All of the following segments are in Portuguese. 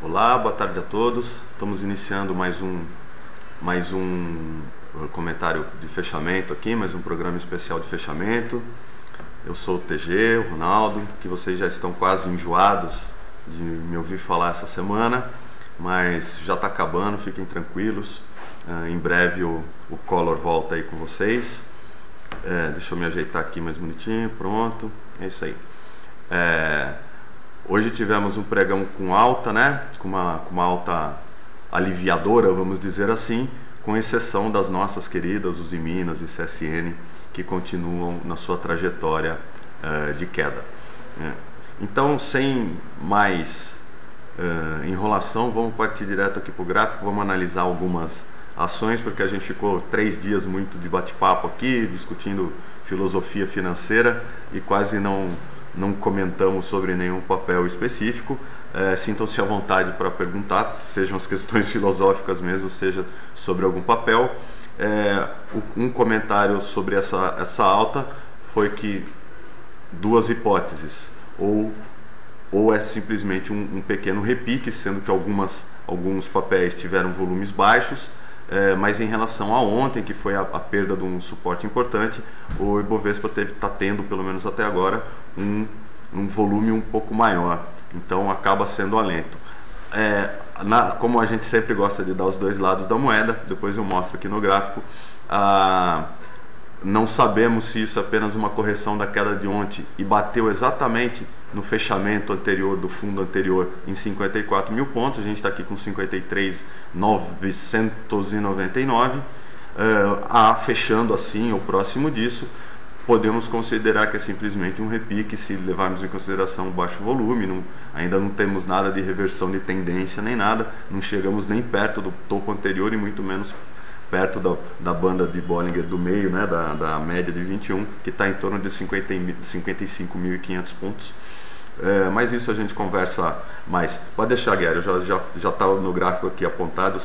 Olá, boa tarde a todos. Estamos iniciando mais um comentário de fechamento aqui, mais um programa especial de fechamento. Eu sou o TG, o Ronaldo, que vocês já estão quase enjoados de me ouvir falar essa semana, mas já está acabando, fiquem tranquilos. Em breve o Collor volta aí com vocês. Deixa eu me ajeitar aqui mais bonitinho, pronto, é isso aí. Hoje tivemos um pregão com alta, né? Com uma alta aliviadora, vamos dizer assim, com exceção das nossas queridas Usiminas e CSN, que continuam na sua trajetória de queda. Então, sem mais enrolação, vamos partir direto aqui para o gráfico, vamos analisar algumas ações, porque a gente ficou 3 dias muito de bate-papo aqui, discutindo filosofia financeira e quase não comentamos sobre nenhum papel específico. Sintam-se à vontade para perguntar, sejam as questões filosóficas mesmo, seja sobre algum papel. Um comentário sobre essa alta foi que duas hipóteses, ou é simplesmente um pequeno repique, sendo que alguns papéis tiveram volumes baixos, mas em relação a ontem, que foi a perda de um suporte importante, o Ibovespa está tendo, pelo menos até agora, um volume um pouco maior, então acaba sendo alento. Como a gente sempre gosta de dar os dois lados da moeda, depois eu mostro aqui no gráfico, não sabemos se isso é apenas uma correção da queda de ontem e bateu exatamente no fechamento anterior do fundo anterior em 54 mil pontos. A gente está aqui com 53.999, fechando assim ou próximo disso. Podemos considerar que é simplesmente um repique se levarmos em consideração o baixo volume. Ainda não temos nada de reversão de tendência nem nada, não chegamos nem perto do topo anterior e muito menos perto da banda de Bollinger do meio, né, da média de 21, que está em torno de 55.500 pontos. Mas isso a gente conversa mais. Pode deixar, Guilherme, já está no gráfico aqui apontado,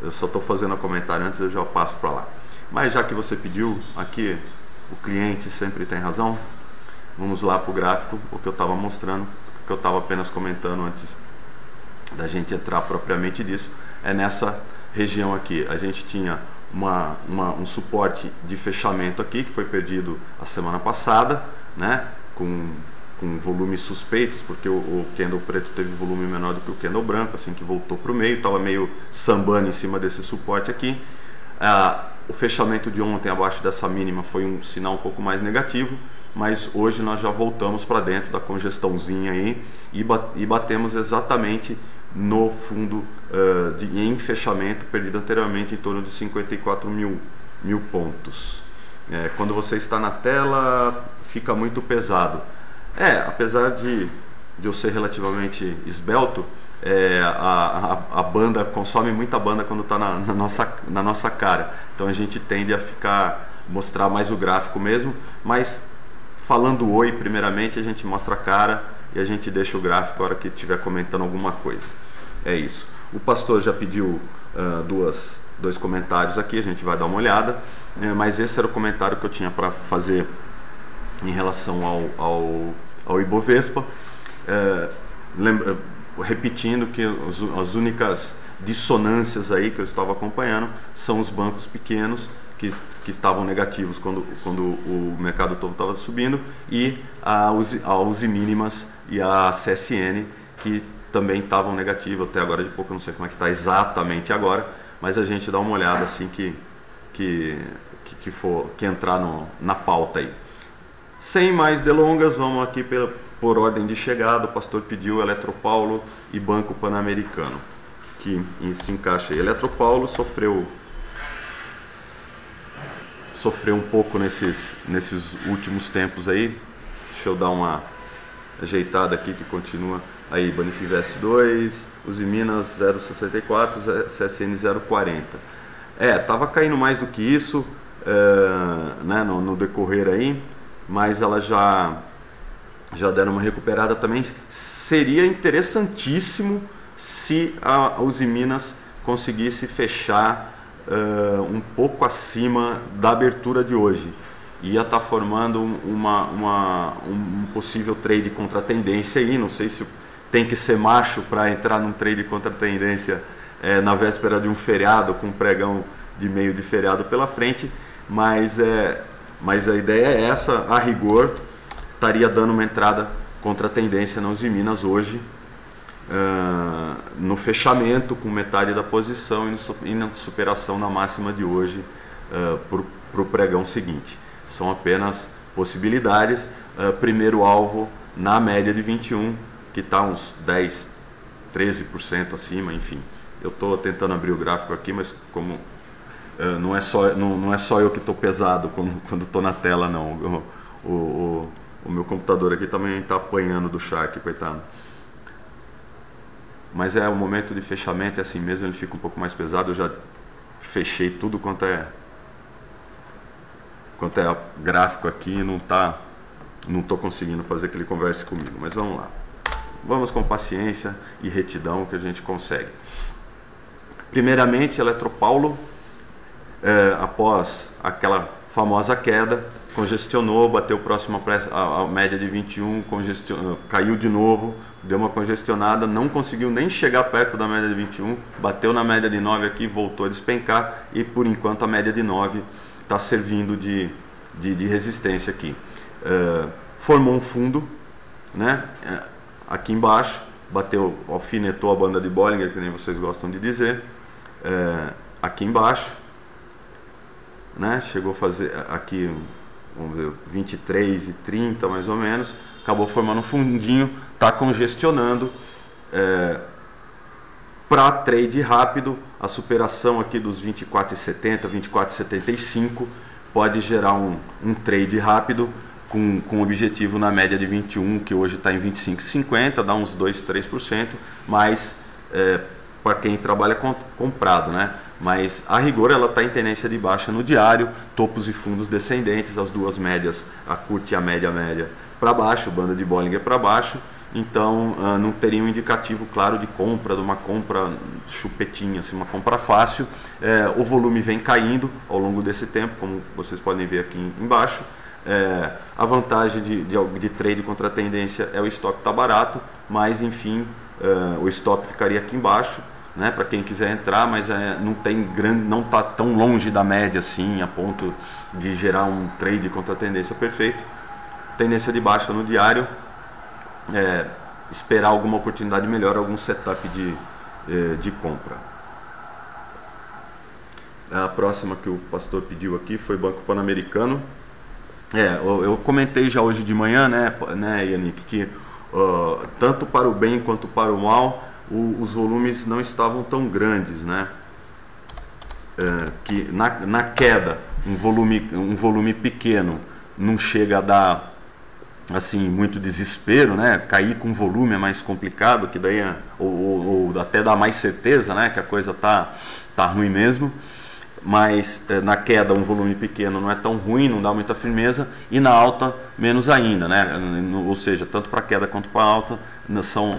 eu só estou fazendo um comentário antes, eu já passo para lá. Mas já que você pediu aqui, o cliente sempre tem razão, vamos lá para o gráfico, o que eu estava mostrando, o que eu estava apenas comentando antes da gente entrar propriamente disso, é nessa região aqui. A gente tinha um suporte de fechamento aqui, que foi perdido a semana passada, né, com volumes suspeitos, porque o candle preto teve volume menor do que o candle branco, assim que voltou para o meio, estava meio sambando em cima desse suporte aqui. O fechamento de ontem abaixo dessa mínima foi um sinal um pouco mais negativo, mas hoje nós já voltamos para dentro da congestãozinha aí e batemos exatamente no fundo em fechamento perdido anteriormente em torno de 54 mil pontos. Quando você está na tela fica muito pesado. Apesar de eu ser relativamente esbelto, a banda consome muita banda quando está na nossa cara, então a gente tende a mostrar mais o gráfico mesmo, mas falando oi primeiramente a gente mostra a cara e a gente deixa o gráfico na hora que estiver comentando alguma coisa. É isso. O pastor já pediu dois comentários aqui, a gente vai dar uma olhada, mas esse era o comentário que eu tinha para fazer em relação ao Ibovespa. Repetindo que as únicas dissonâncias aí que eu estava acompanhando são os bancos pequenos que estavam negativos quando o mercado todo estava subindo, e a Usiminas e a CSN que também estavam negativos até agora de pouco. Eu não sei como é que está exatamente agora, mas a gente dá uma olhada assim que entrar na pauta aí. Sem mais delongas, vamos aqui por ordem de chegada. O pastor pediu Eletropaulo e Banco Pan-Americano, que se encaixa aí. Eletropaulo sofreu um pouco nesses últimos tempos aí. Deixa eu dar uma ajeitada aqui, que continua aí. Banifinvest 2, Usiminas 0,64, CSN 0,40. Tava caindo mais do que isso, né, no decorrer aí, mas ela já deram uma recuperada também. Seria interessantíssimo se a Usiminas conseguisse fechar um pouco acima da abertura de hoje. Ia estar formando um possível trade contra a tendência aí. Não sei se tem que ser macho para entrar num trade contra tendência na véspera de um feriado, com um pregão de meio de feriado pela frente, mas a ideia é essa. A rigor estaria dando uma entrada contra a tendência na Uzi Minas hoje, no fechamento com metade da posição e na superação na máxima de hoje para o pregão seguinte. São apenas possibilidades. Primeiro alvo na média de 21, que está uns 10, 13% acima, enfim. Eu estou tentando abrir o gráfico aqui, mas como não é só eu que estou pesado quando estou na tela, não. O meu computador aqui também está apanhando do Shark, coitado. Mas o momento de fechamento é assim mesmo, ele fica um pouco mais pesado. Eu já fechei tudo quanto é gráfico aqui, não estou conseguindo fazer que ele converse comigo. Mas vamos lá. Vamos com paciência e retidão que a gente consegue. Primeiramente, Eletropaulo, após aquela famosa queda, congestionou, bateu próximo à média de 21, caiu de novo, deu uma congestionada, não conseguiu nem chegar perto da média de 21, bateu na média de 9 aqui, voltou a despencar e por enquanto a média de 9 está servindo de resistência aqui. Formou um fundo, né? Aqui embaixo, bateu, alfinetou a banda de Bollinger, que nem vocês gostam de dizer, aqui embaixo, né? Chegou a fazer aqui, vamos ver, 23,30 mais ou menos, acabou formando um fundinho, está congestionando. Para trade rápido, a superação aqui dos 24,70, 24,75 pode gerar um trade rápido com objetivo na média de 21, que hoje está em 25,50, dá uns 2, 3%, mas para quem trabalha comprado, né? Mas a rigor ela está em tendência de baixa no diário, topos e fundos descendentes, as duas médias, a curta e a média para baixo, banda de Bollinger para baixo, então não teria um indicativo claro de compra, de uma compra chupetinha, assim, uma compra fácil. O volume vem caindo ao longo desse tempo, como vocês podem ver aqui embaixo. A vantagem de trade contra a tendência é o stop está barato, mas enfim, o stop ficaria aqui embaixo, né, para quem quiser entrar, mas não está tão longe da média assim, a ponto de gerar um trade contra a tendência perfeito. Tendência de baixa no diário, esperar alguma oportunidade melhor, algum setup de compra. A próxima que o pastor pediu aqui foi Banco Pan-Americano. Eu comentei já hoje de manhã, né, Yannick, que tanto para o bem quanto para o mal, os volumes não estavam tão grandes, né? Que na queda um volume pequeno não chega a dar assim muito desespero, né? Cair com volume é mais complicado, que daí ou até dá mais certeza, né, que a coisa tá ruim mesmo. Mas na queda um volume pequeno não é tão ruim, não dá muita firmeza, e na alta menos ainda, né? Ou seja, tanto para queda quanto para alta,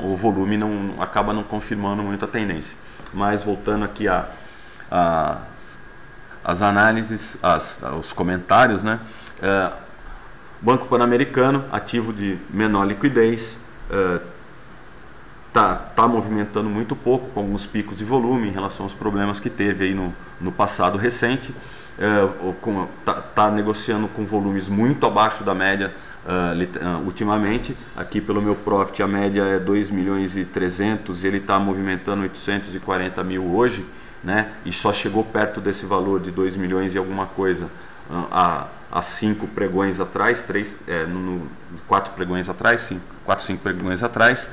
o volume acaba não confirmando muito a tendência. Mas voltando aqui às análises, os comentários, né? Banco Pan-Americano, ativo de menor liquidez, tá movimentando muito pouco, com alguns picos de volume em relação aos problemas que teve aí no passado recente. Tá negociando com volumes muito abaixo da média ultimamente. Aqui pelo meu profit a média é 2 milhões e 300 e ele está movimentando 840 mil hoje, né? E só chegou perto desse valor de 2 milhões e alguma coisa há 5 pregões atrás, 4 pregões atrás, 4, 5 pregões atrás.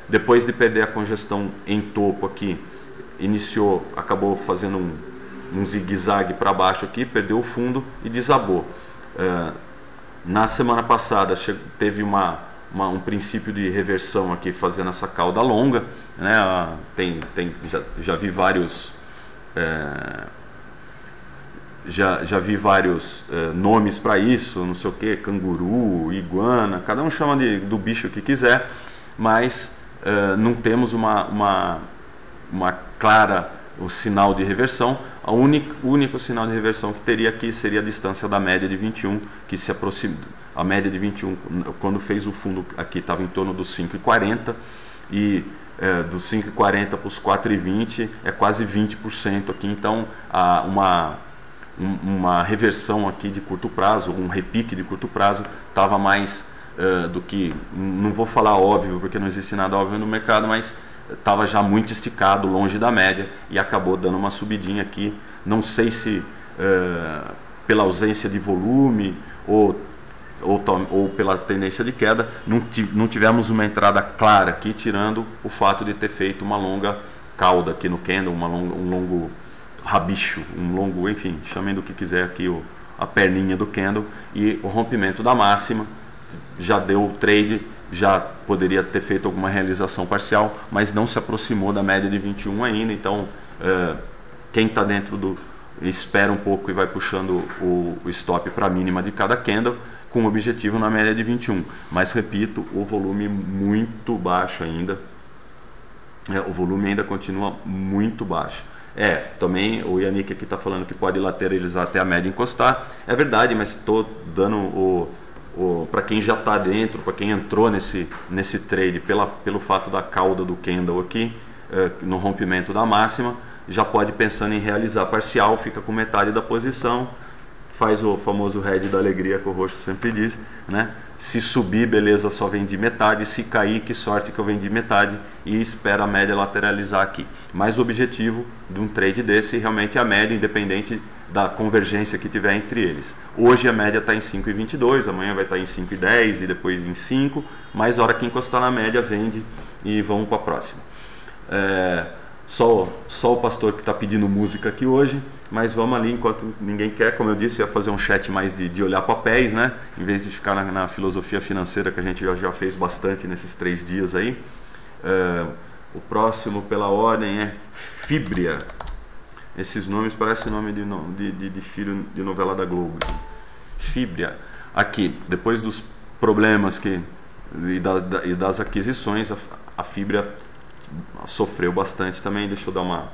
Depois de perder a congestão em topo aqui, acabou fazendo um zigue-zague para baixo aqui, perdeu o fundo e desabou. Na semana passada teve um princípio de reversão aqui, fazendo essa cauda longa, né? Já vi vários já vi vários nomes para isso, não sei o que, canguru, iguana, cada um chama do bicho que quiser, mas não temos uma clara sinal de reversão. O único sinal de reversão que teria aqui seria a distância da média de 21, que se A média de 21, quando fez o fundo aqui, estava em torno dos 5,40 e dos 5,40 para os 4,20 é quase 20% aqui. Então, uma reversão aqui de curto prazo, um repique de curto prazo, estava mais do que, não vou falar óbvio, porque não existe nada óbvio no mercado, mas estava já muito esticado, longe da média, e acabou dando uma subidinha aqui. Não sei se pela ausência de volume ou pela tendência de queda, não tivemos uma entrada clara aqui, tirando o fato de ter feito uma longa cauda aqui no candle, um longo rabicho, um longo, enfim, chamem do que quiser aqui, a perninha do candle, e o rompimento da máxima já deu o trade, já poderia ter feito alguma realização parcial, mas não se aproximou da média de 21 ainda. Então quem está dentro espera um pouco e vai puxando o stop para a mínima de cada candle, com o objetivo na média de 21. Mas repito, o volume muito baixo ainda, o volume ainda continua muito baixo. Também o Yannick aqui está falando que pode lateralizar até a média encostar. É verdade, mas estou dando para quem já está dentro, para quem entrou nesse trade pelo fato da cauda do candle aqui, no rompimento da máxima, já pode pensando em realizar parcial, fica com metade da posição, faz o famoso hedge da alegria que o Roxo sempre diz, né? Se subir, beleza, só vendi metade, se cair, que sorte que eu vendi metade, e espera a média lateralizar aqui. Mas o objetivo de um trade desse realmente é a média, independente da convergência que tiver entre eles. Hoje a média está em 5,22, amanhã vai estar em 5,10 e depois em 5, mas a hora que encostar na média vende e vamos para a próxima. Só o pastor que está pedindo música aqui hoje, mas vamos ali enquanto ninguém quer. Como eu disse, eu ia fazer um chat mais de olhar papéis, né? Em vez de ficar na filosofia financeira que a gente já fez bastante nesses 3 dias aí. O próximo pela ordem é Fibria. Esses nomes parecem nome de filho de novela da Globo. Fibria. Aqui, depois dos problemas e das aquisições, a Fibria sofreu bastante também. Deixa eu dar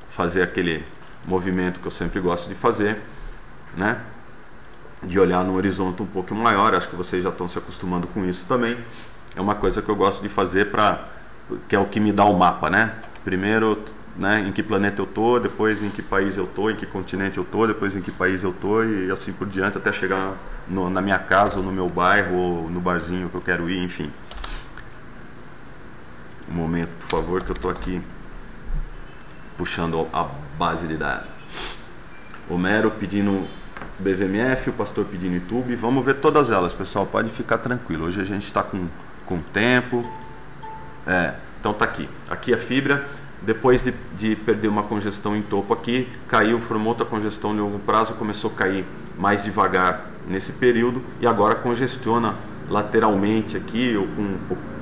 fazer aquele movimento que eu sempre gosto de fazer, né? De olhar no horizonte um pouco maior. Acho que vocês já estão se acostumando com isso também. É uma coisa que eu gosto de fazer que é o que me dá o mapa, né? Primeiro, né, em que planeta eu tô, depois em que país eu tô, em que continente eu tô, depois em que país eu tô, e assim por diante, até chegar na minha casa, ou no meu bairro, ou no barzinho que eu quero ir, enfim. Um momento, por favor, que eu tô aqui puxando a base de dados. Homero pedindo BVMF, o pastor pedindo YouTube. Vamos ver todas elas, pessoal, pode ficar tranquilo. Hoje a gente está com tempo. Então tá aqui a fibra. Depois de perder uma congestão em topo aqui, caiu, formou outra congestão de longo prazo, começou a cair mais devagar nesse período e agora congestiona lateralmente aqui, ou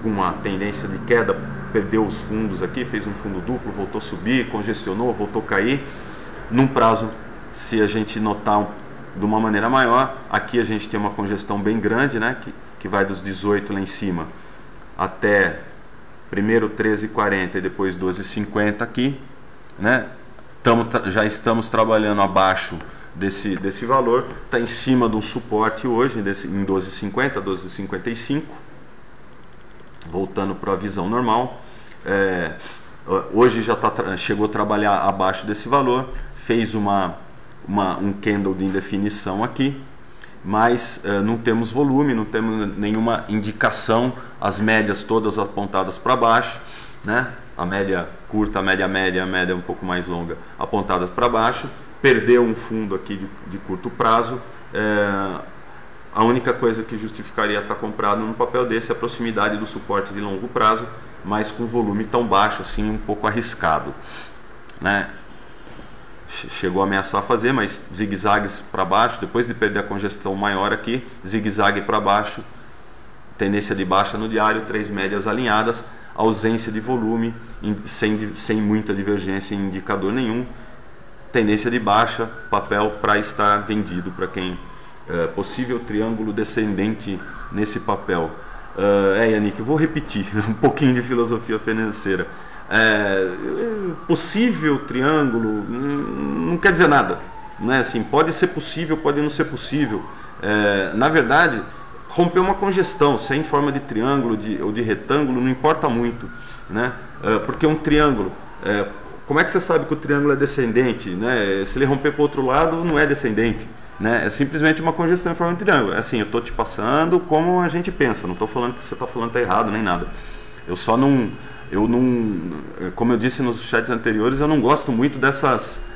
com uma tendência de queda, perdeu os fundos aqui, fez um fundo duplo, voltou a subir, congestionou, voltou a cair. Num prazo, se a gente notar de uma maneira maior, aqui a gente tem uma congestão bem grande, né, que vai dos 18 lá em cima até primeiro 13,40 e depois 12,50 aqui, né? Já estamos trabalhando abaixo desse valor, está em cima de um suporte hoje em 12,50, 12,55, voltando para a visão normal. Hoje já chegou a trabalhar abaixo desse valor, fez um candle de indefinição aqui, mas não temos volume, não temos nenhuma indicação, as médias todas apontadas para baixo, né? A média curta, a média média, a média um pouco mais longa apontadas para baixo, perdeu um fundo aqui de curto prazo. A única coisa que justificaria estar comprado num papel desse é a proximidade do suporte de longo prazo, mas com volume tão baixo assim, um pouco arriscado, né? Chegou a ameaçar fazer, mas zigue-zagues para baixo, depois de perder a congestão maior aqui, zigue-zague para baixo, tendência de baixa no diário, 3 médias alinhadas, ausência de volume, sem muita divergência em indicador nenhum, tendência de baixa, papel para estar vendido para quem possível triângulo descendente nesse papel. Yannick, eu vou repetir um pouquinho de filosofia financeira. Possível triângulo não quer dizer nada, né? Assim, pode ser possível, pode não ser possível. Na verdade, romper uma congestão, se é em forma de triângulo ou de retângulo, não importa muito, né? Porque um triângulo, como é que você sabe que o triângulo é descendente, né? Se ele romper para o outro lado, não é descendente, né? É simplesmente uma congestão em forma de triângulo. Assim, eu estou te passando como a gente pensa, não estou falando que você está falando está errado nem nada. Eu só não, como eu disse nos chats anteriores, eu não gosto muito dessas...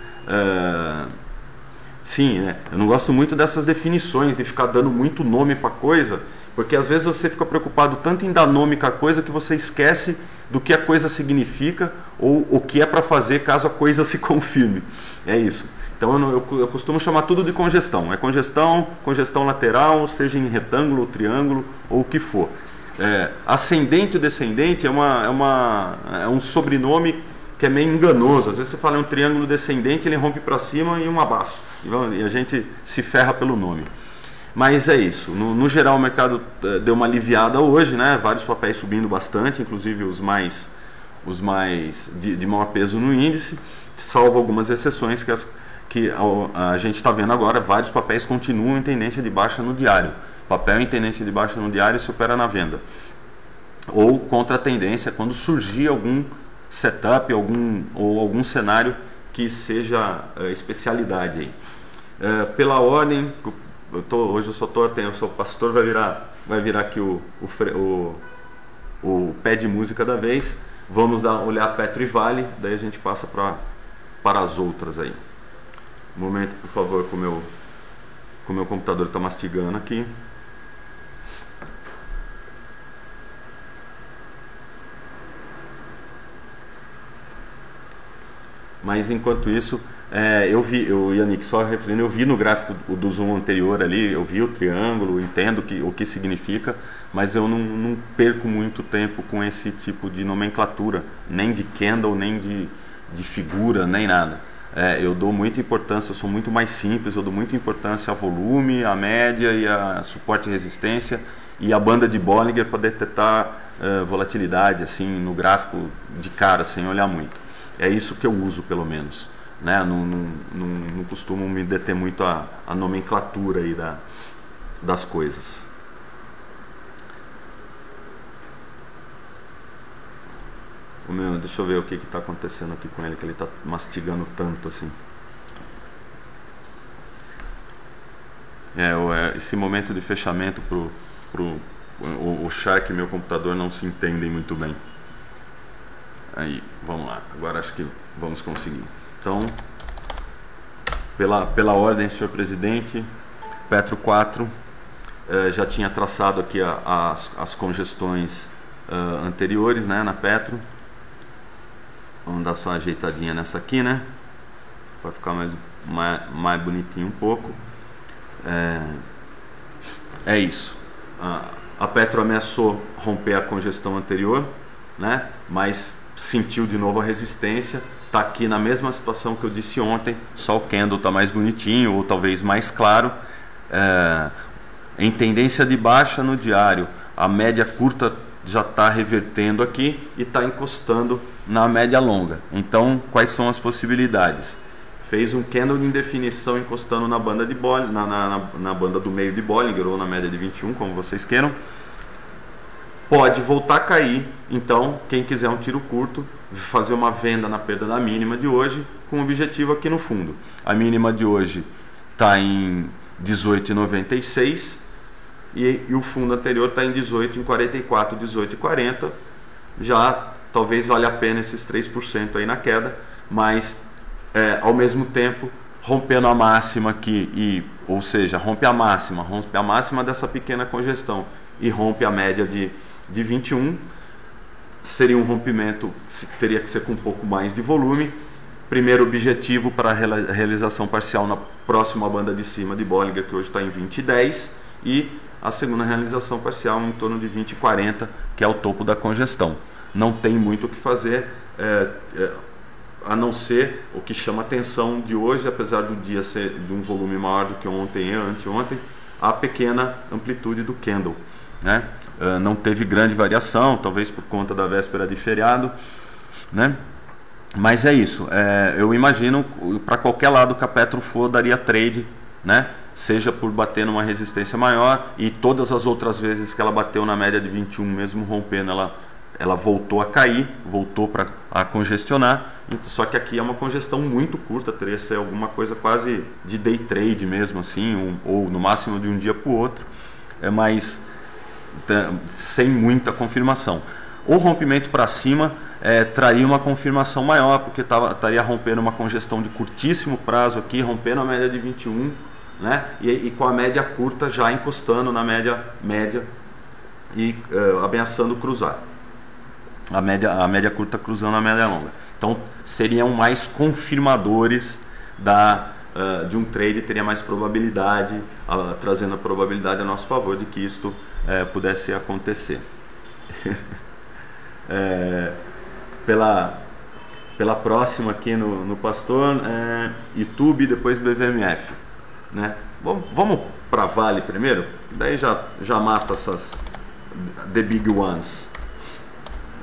Sim, né? Eu não gosto muito dessas definições, de ficar dando muito nome para coisa, porque às vezes você fica preocupado tanto em dar nome com a coisa que você esquece do que a coisa significa ou o que é para fazer caso a coisa se confirme. É isso. Então eu costumo chamar tudo de congestão. É congestão lateral, seja em retângulo ou triângulo ou o que for. Ascendente ou descendente é um sobrenome que é meio enganoso. Às vezes você fala um triângulo descendente, ele rompe para cima e um abaixo. E a gente se ferra pelo nome. Mas é isso. No geral, o mercado deu uma aliviada hoje, né? Vários papéis subindo bastante, inclusive os mais de maior peso no índice, salvo algumas exceções que a gente está vendo agora. Vários papéis continuam em tendência de baixa no diário. Papel em tendência de baixa no diário se opera na venda. Ou contra a tendência, quando surgir algum setup, algum cenário que seja especialidade aí. Pela ordem, hoje eu só estou atento, o pastor vai virar aqui o pé de música da vez. Vamos olhar Petro e Vale, daí a gente passa para as outras aí. Um momento, por favor, que o meu computador está mastigando aqui. Mas enquanto isso, Yannick, só referindo, eu vi no gráfico do zoom anterior ali, eu vi o triângulo, entendo o que significa, mas eu não perco muito tempo com esse tipo de nomenclatura, nem de candle, nem de figura, nem nada. Eu dou muita importância, eu sou muito mais simples, eu dou muita importância a volume, a média e a suporte e resistência e a banda de Bollinger para detectar volatilidade assim, no gráfico de cara, sem olhar muito. É isso que eu uso, pelo menos, né? Não costumo me deter muito a nomenclatura aí das coisas. Deixa eu ver o que está acontecendo aqui com ele, que ele está mastigando tanto assim. Esse momento de fechamento o Shark e meu computador não se entendem muito bem. Aí, vamos lá. Agora acho que vamos conseguir. Então, pela ordem, senhor presidente, Petro 4 já tinha traçado aqui as congestões anteriores, né, na Petro. Vamos dar só uma ajeitadinha nessa aqui, né, para ficar mais bonitinho um pouco. É isso. A Petro ameaçou romper a congestão anterior, né, mas sentiu de novo a resistência, está aqui na mesma situação que eu disse ontem, só o candle está mais bonitinho ou talvez mais claro. Em tendência de baixa no diário, a média curta já está revertendo aqui e está encostando na média longa. Então, quais são as possibilidades? Fez um candle de indefinição encostando na banda na banda do meio de Bollinger ou na média de 21, como vocês queiram. Pode voltar a cair, então quem quiser um tiro curto, fazer uma venda na perda da mínima de hoje, com o objetivo aqui no fundo. A mínima de hoje está em 18,96 e o fundo anterior está em 18,44, 18,40. Já talvez valha a pena esses 3% aí na queda, mas ao mesmo tempo rompendo a máxima aqui, ou seja, rompe a máxima dessa pequena congestão e rompe a média de 21, seria um rompimento, teria que ser com um pouco mais de volume. Primeiro objetivo para a realização parcial na próxima banda de cima de Bollinger, que hoje está em 20,10, e a segunda realização parcial em torno de 20,40, que é o topo da congestão. Não tem muito o que fazer, a não ser o que chama atenção de hoje, apesar do dia ser de um volume maior do que ontem e anteontem, a pequena amplitude do candle, né? Não teve grande variação, talvez por conta da véspera de feriado, né? Mas é isso. Eu imagino para qualquer lado que a Petro for, daria trade, né? seja por bater numa resistência maior, e todas as outras vezes que ela bateu na média de 21, mesmo rompendo, ela voltou a cair, voltou a congestionar. Só que aqui é uma congestão muito curta, teria que ser alguma coisa quase de day trade mesmo, assim, ou no máximo de um dia para o outro, mas sem muita confirmação. O rompimento para cima traria uma confirmação maior, porque estaria rompendo uma congestão de curtíssimo prazo aqui, rompendo a média de 21, né? E com a média curta já encostando na média e ameaçando cruzar. A média curta cruzando a média longa. Então seriam mais confirmadores de um trade, teria mais probabilidade, trazendo a probabilidade a nosso favor de que isto pudesse acontecer. Pela próxima aqui no Pastor, YouTube, depois BVMF, né? Vamos para Vale primeiro, daí já mata essas the big ones,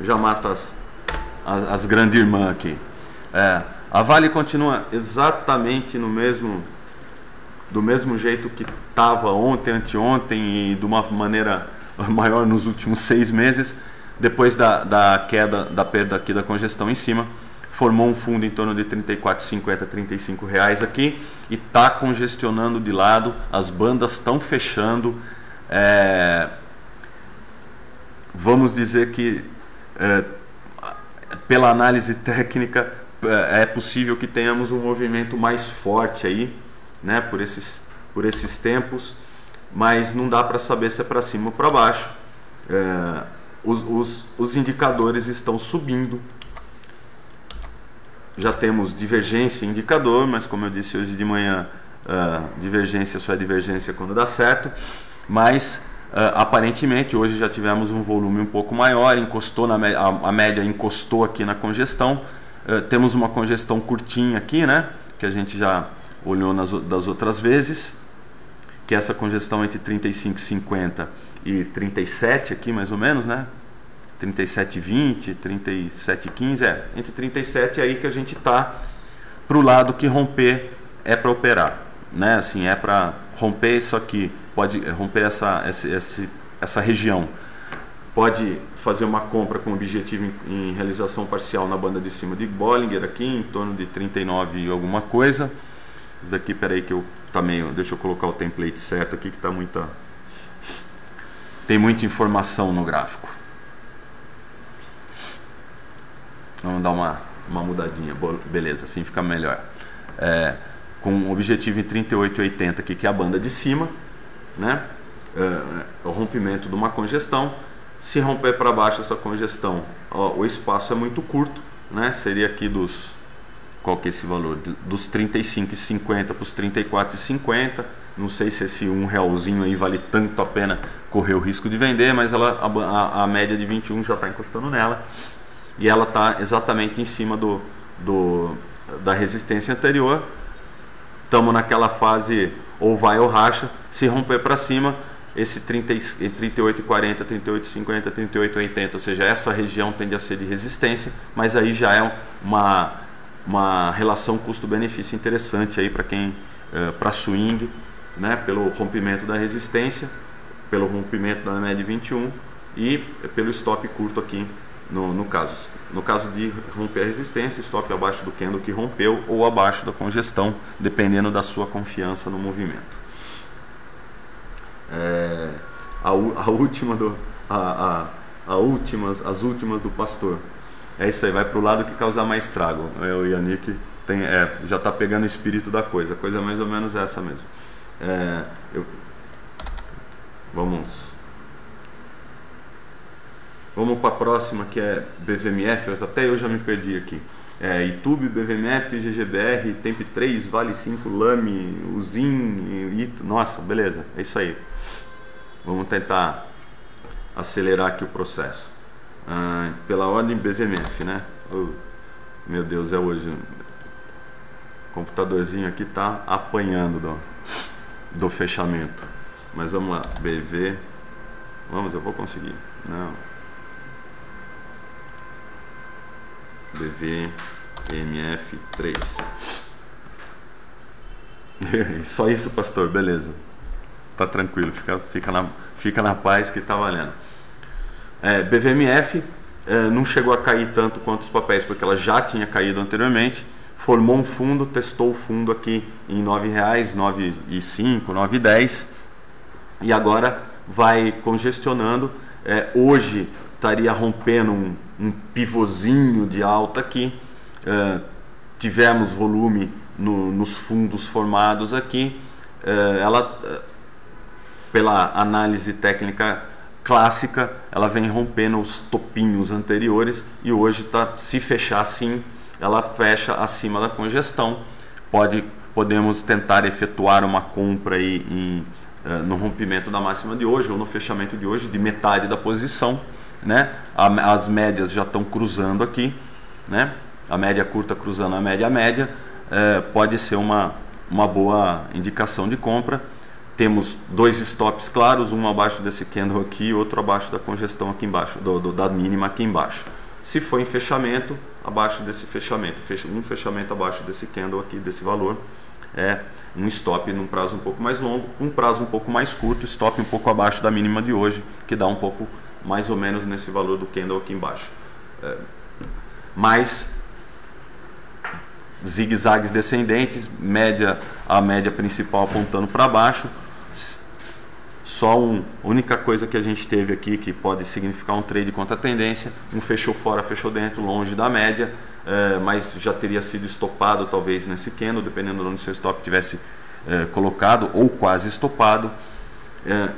já mata as grandes irmãs aqui. A Vale continua exatamente do mesmo jeito que estava ontem, anteontem, e de uma maneira maior nos últimos 6 meses. Depois da queda, da perda aqui da congestão em cima, formou um fundo em torno de R$ 34,50, R$ 35 aqui, e está congestionando de lado, as bandas estão fechando. Vamos dizer que pela análise técnica é possível que tenhamos um movimento mais forte aí, né, por esses tempos, mas não dá para saber se é para cima ou para baixo. Os indicadores estão subindo, já temos divergência em indicador, mas como eu disse hoje de manhã, divergência só é divergência quando dá certo, mas aparentemente hoje já tivemos um volume um pouco maior, encostou a média encostou aqui na congestão. Temos uma congestão curtinha aqui, né, que a gente já olhou das outras vezes, que é essa congestão entre 35,50 e 37 aqui mais ou menos, né? 37,20, 37,15, entre 37 é aí que a gente está para o lado que romper é para operar, né? Assim, é para romper isso aqui, pode romper essa região, pode fazer uma compra com objetivo em realização parcial na banda de cima de Bollinger aqui, em torno de 39 e alguma coisa. Isso aqui, peraí que eu também, deixa eu colocar o template certo aqui, que tá tem muita informação no gráfico. Vamos dar uma mudadinha, beleza, assim fica melhor. Com o objetivo em 38,80 aqui, que é a banda de cima, né? O rompimento de uma congestão. Se romper para baixo essa congestão, o espaço é muito curto, né? Seria aqui qual que é esse valor? Dos 35,50 para os 34,50. Não sei se esse R$1 aí vale tanto a pena correr o risco de vender, mas a média de 21 já está encostando nela. E ela está exatamente em cima da resistência anterior. Estamos naquela fase ou vai ou racha. Se romper para cima, esse 38,40, 38,50, 38,80, ou seja, essa região tende a ser de resistência, mas aí já é uma relação custo-benefício interessante aí para quem para swing, né, pelo rompimento da resistência, pelo rompimento da média de 21 e pelo stop curto aqui no caso de romper a resistência, stop abaixo do candle que rompeu ou abaixo da congestão, dependendo da sua confiança no movimento. As últimas do Pastor. É isso aí, vai para o lado que causar mais estrago. O Yannick já está pegando o espírito da coisa. A coisa é mais ou menos essa mesmo. Vamos para a próxima, que é BVMF. Até eu já me perdi aqui. YouTube, BVMF, GGBR, Temp 3, Vale 5, Lame, Uzin, nossa, beleza, é isso aí. Vamos tentar acelerar aqui o processo. Pela ordem BVMF, né? Meu Deus, é hoje. O computadorzinho aqui tá apanhando do fechamento. Mas vamos lá, BV. Eu vou conseguir. Não. BVMF 3. Só isso, pastor, beleza. Tá tranquilo, fica na paz que tá valendo. BVMF não chegou a cair tanto quanto os papéis, porque ela já tinha caído anteriormente. Formou um fundo, testou o fundo aqui em R$ 9,00, 9,05, 9,10 e agora vai congestionando. Hoje estaria rompendo um pivôzinho de alta aqui. Tivemos volume nos fundos formados aqui. Ela, pela análise técnica clássica, ela vem rompendo os topinhos anteriores e hoje se fechar assim, ela fecha acima da congestão. Podemos tentar efetuar uma compra aí no rompimento da máxima de hoje ou no fechamento de hoje de metade da posição, né? As médias já estão cruzando aqui, né? A média curta cruzando a média, pode ser uma boa indicação de compra. Temos dois stops claros, um abaixo desse candle aqui e outro abaixo da congestão aqui embaixo, da mínima aqui embaixo. Se for em fechamento, abaixo desse fechamento, um fechamento abaixo desse candle aqui, desse valor, um stop num prazo um pouco mais longo, um prazo um pouco mais curto, stop um pouco abaixo da mínima de hoje, que dá um pouco mais ou menos nesse valor do candle aqui embaixo. Mais zigue-zagues descendentes, a média principal apontando para baixo. A única coisa que a gente teve aqui que pode significar um trade contra a tendência, um fechou fora, fechou dentro, longe da média, mas já teria sido estopado talvez nesse candle, dependendo de onde seu stop tivesse colocado ou quase estopado,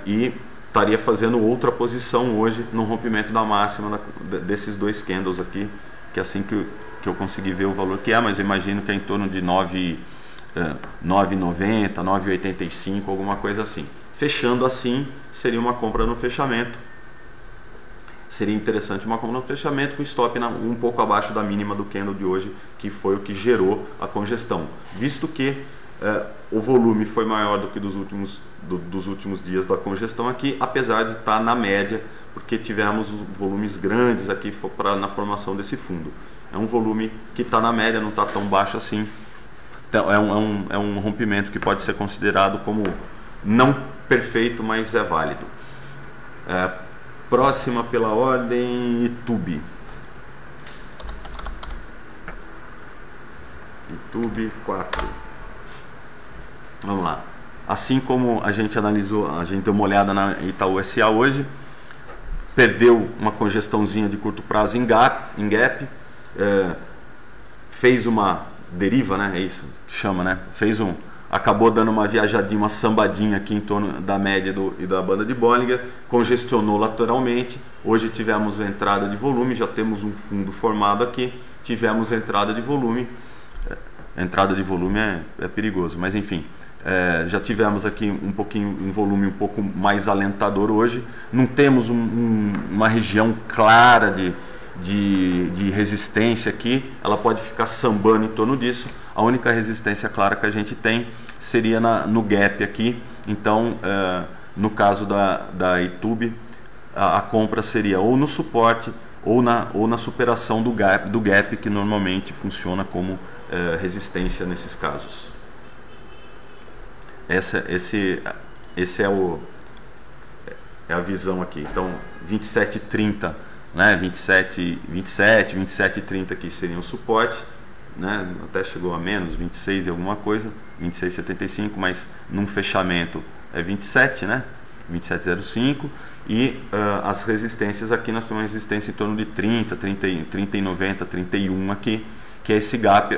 e estaria fazendo outra posição hoje no rompimento da máxima desses dois candles aqui, que é assim que eu consegui ver o valor que mas eu imagino que é em torno de 9,90, 9,85, alguma coisa assim. Fechando assim, seria uma compra no fechamento. Seria interessante uma compra no fechamento com stop um pouco abaixo da mínima do candle de hoje, que foi o que gerou a congestão. Visto que o volume foi maior do que dos últimos dias da congestão aqui, apesar de estar na média, porque tivemos volumes grandes aqui na formação desse fundo. É um volume que está na média, não está tão baixo assim. Então, é um rompimento que pode ser considerado como não perfeito, mas é válido. Próxima pela ordem, YouTube. YouTube 4. Vamos lá. Assim como a gente analisou, a gente deu uma olhada na Itaú SA hoje, perdeu uma congestãozinha de curto prazo em gap, fez uma deriva, né? É isso que chama, né? Acabou dando uma viajadinha, uma sambadinha aqui em torno da média e da banda de Bollinger, congestionou lateralmente. Hoje tivemos entrada de volume, já temos um fundo formado aqui, tivemos entrada de volume. Entrada de volume é perigoso, mas enfim, já tivemos aqui um volume um pouco mais alentador hoje. Não temos uma região clara de resistência aqui, ela pode ficar sambando em torno disso. A única resistência clara que a gente tem seria no gap aqui. Então, no caso da YouTube, a compra seria ou no suporte ou na superação do gap, que normalmente funciona como resistência nesses casos. Esse é a visão aqui. Então, 27,30, né? 27,30 aqui seriam suportes, né? Até chegou a menos 26 e alguma coisa, 26,75, mas num fechamento é 27, né? 27,05. E as resistências aqui nós temos uma resistência em torno de 30,90, 31 aqui, que é esse gap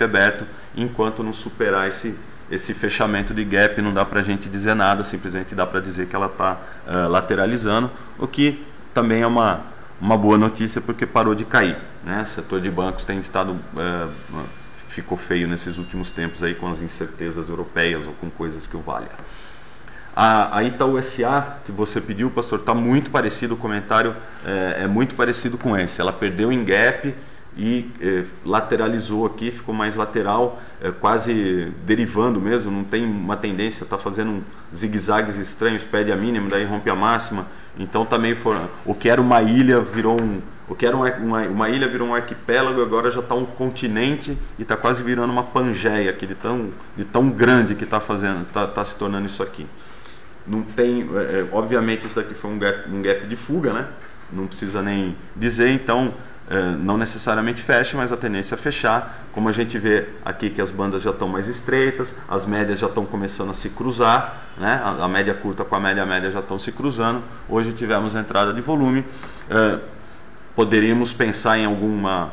aberto. Enquanto não superar esse fechamento de gap, não dá para a gente dizer nada, simplesmente dá para dizer que ela está lateralizando, o que também é uma boa notícia, porque parou de cair, né? O setor de bancos tem estado ficou feio nesses últimos tempos aí com as incertezas europeias ou com coisas que o valha. A Itaú SA, que você pediu, pastor, está muito parecido, o comentário é muito parecido com esse. Ela perdeu em gap e lateralizou aqui, ficou mais lateral, quase derivando mesmo, não tem uma tendência, está fazendo zigue-zagues estranhos, perde a mínima, daí rompe a máxima. Então também o que era uma ilha virou O que era uma ilha virou um arquipélago, agora já está um continente e está quase virando uma pangeia aqui, de tão grande que está se tornando isso aqui. Não tem, obviamente isso daqui foi um gap de fuga, né? Não precisa nem dizer, então não necessariamente fecha, mas a tendência é fechar. Como a gente vê aqui que as bandas já estão mais estreitas, as médias já estão começando a se cruzar, né? A média curta com a média já estão se cruzando. Hoje tivemos a entrada de volume. Poderíamos pensar em alguma...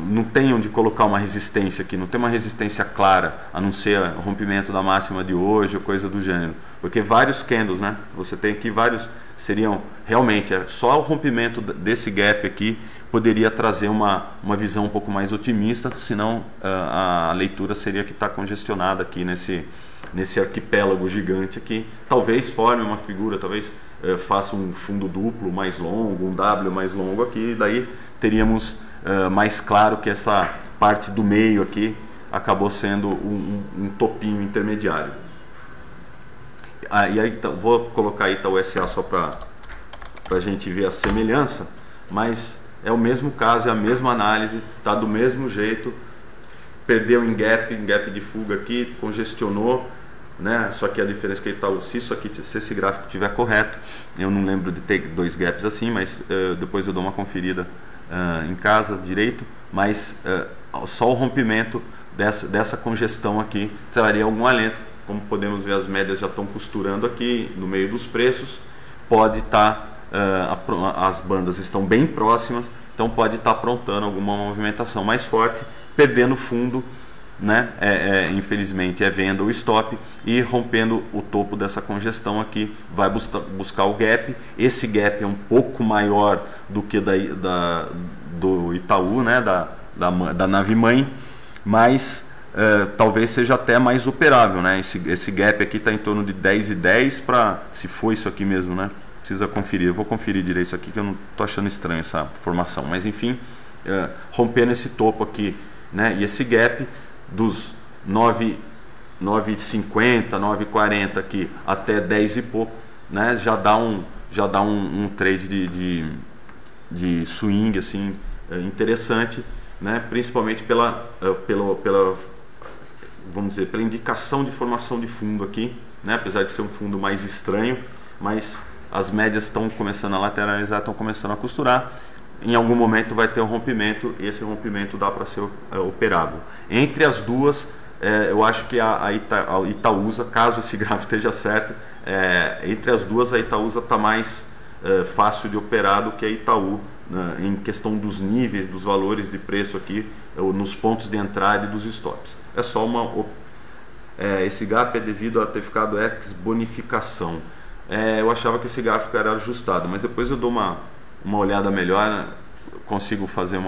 não tem onde colocar uma resistência aqui, não tem uma resistência clara, a não ser o rompimento da máxima de hoje ou coisa do gênero. Porque vários candles, né? Você tem aqui vários... Seriam realmente, só o rompimento desse gap aqui poderia trazer uma visão um pouco mais otimista, senão a leitura seria que está congestionada aqui nesse arquipélago gigante aqui. Talvez forme uma figura, talvez faça um fundo duplo mais longo, um W mais longo aqui, e daí teríamos mais claro que essa parte do meio aqui acabou sendo um topinho intermediário. E aí vou colocar aí o SA só para a gente ver a semelhança, mas é o mesmo caso, é a mesma análise, está do mesmo jeito, perdeu em gap de fuga aqui, congestionou, né? Só que a diferença é que se esse gráfico estiver correto, eu não lembro de ter dois gaps assim, mas depois eu dou uma conferida em casa direito, mas só o rompimento dessa congestão aqui traria algum alento. Como podemos ver, as médias já estão costurando aqui no meio dos preços, pode estar, as bandas estão bem próximas, então pode estar aprontando alguma movimentação mais forte, perdendo fundo, né? Infelizmente é venda ou stop, e rompendo o topo dessa congestão aqui, vai buscar o gap. Esse gap é um pouco maior do que do Itaú, né? da nave mãe, mas talvez seja até mais operável, né? Esse gap aqui está em torno de 10,10 para, se for isso aqui mesmo, né? Precisa conferir, eu vou conferir direito isso aqui que eu não estou achando estranho essa formação, mas enfim, rompendo esse topo aqui, né? E esse gap dos 9,50, 9,40 aqui até 10 e pouco, né? Já dá um trade de swing assim, interessante, né? Principalmente pela vamos dizer, pela indicação de formação de fundo aqui, né? Apesar de ser um fundo mais estranho, mas as médias estão começando a lateralizar, estão começando a costurar. Em algum momento vai ter um rompimento, e esse rompimento dá para ser operável. Entre as duas, eu acho que a Itaúsa, caso esse gráfico esteja certo, entre as duas a Itaúsa está mais fácil de operar do que a Itaú, em questão dos níveis, dos valores de preço aqui, nos pontos de entrada e dos stops. É só esse gap é devido a ter ficado ex bonificação. Eu achava que esse gráfico era ajustado, mas depois eu dou uma olhada melhor, né? Consigo fazer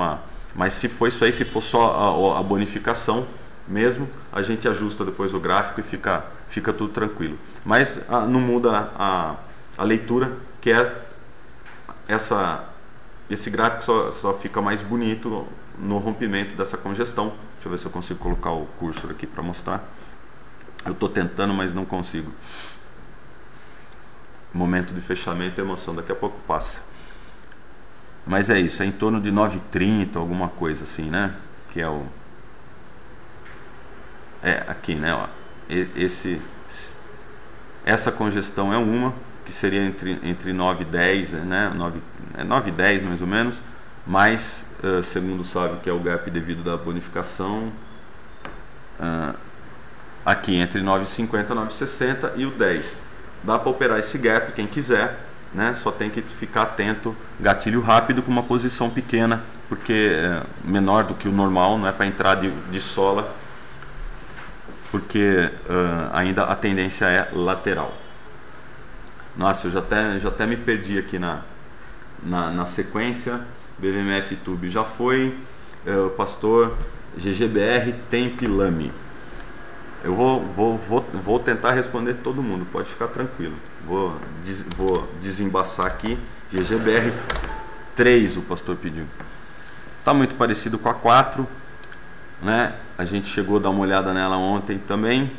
mas se for isso aí, se for só a bonificação mesmo, a gente ajusta depois o gráfico e fica tudo tranquilo. Mas não muda a leitura, que esse gráfico só fica mais bonito no rompimento dessa congestão. Deixa eu ver se eu consigo colocar o cursor aqui para mostrar. Eu estou tentando, mas não consigo. Momento de fechamento e emoção, daqui a pouco passa. Mas é isso, é em torno de 9,30, alguma coisa assim, né? Que é o... aqui, né? Ó, essa congestão é uma, que seria entre 9 e 10, né? 9 e 10 mais ou menos, mas segundo sabe que é o gap devido da bonificação, aqui entre 9,50 e 9,60 e o 10. Dá para operar esse gap, quem quiser, né? Só tem que ficar atento, gatilho rápido com uma posição pequena, porque menor do que o normal, não é para entrar de sola, porque ainda a tendência é lateral. Nossa, eu já até me perdi aqui na sequência. BVMF Tube já foi, Pastor, GGBR, Temp, Lame. Eu vou tentar responder todo mundo, pode ficar tranquilo. Vou desembaçar aqui. GGBR 3, o pastor pediu. Está muito parecido com a 4, né? A gente chegou a dar uma olhada nela ontem também.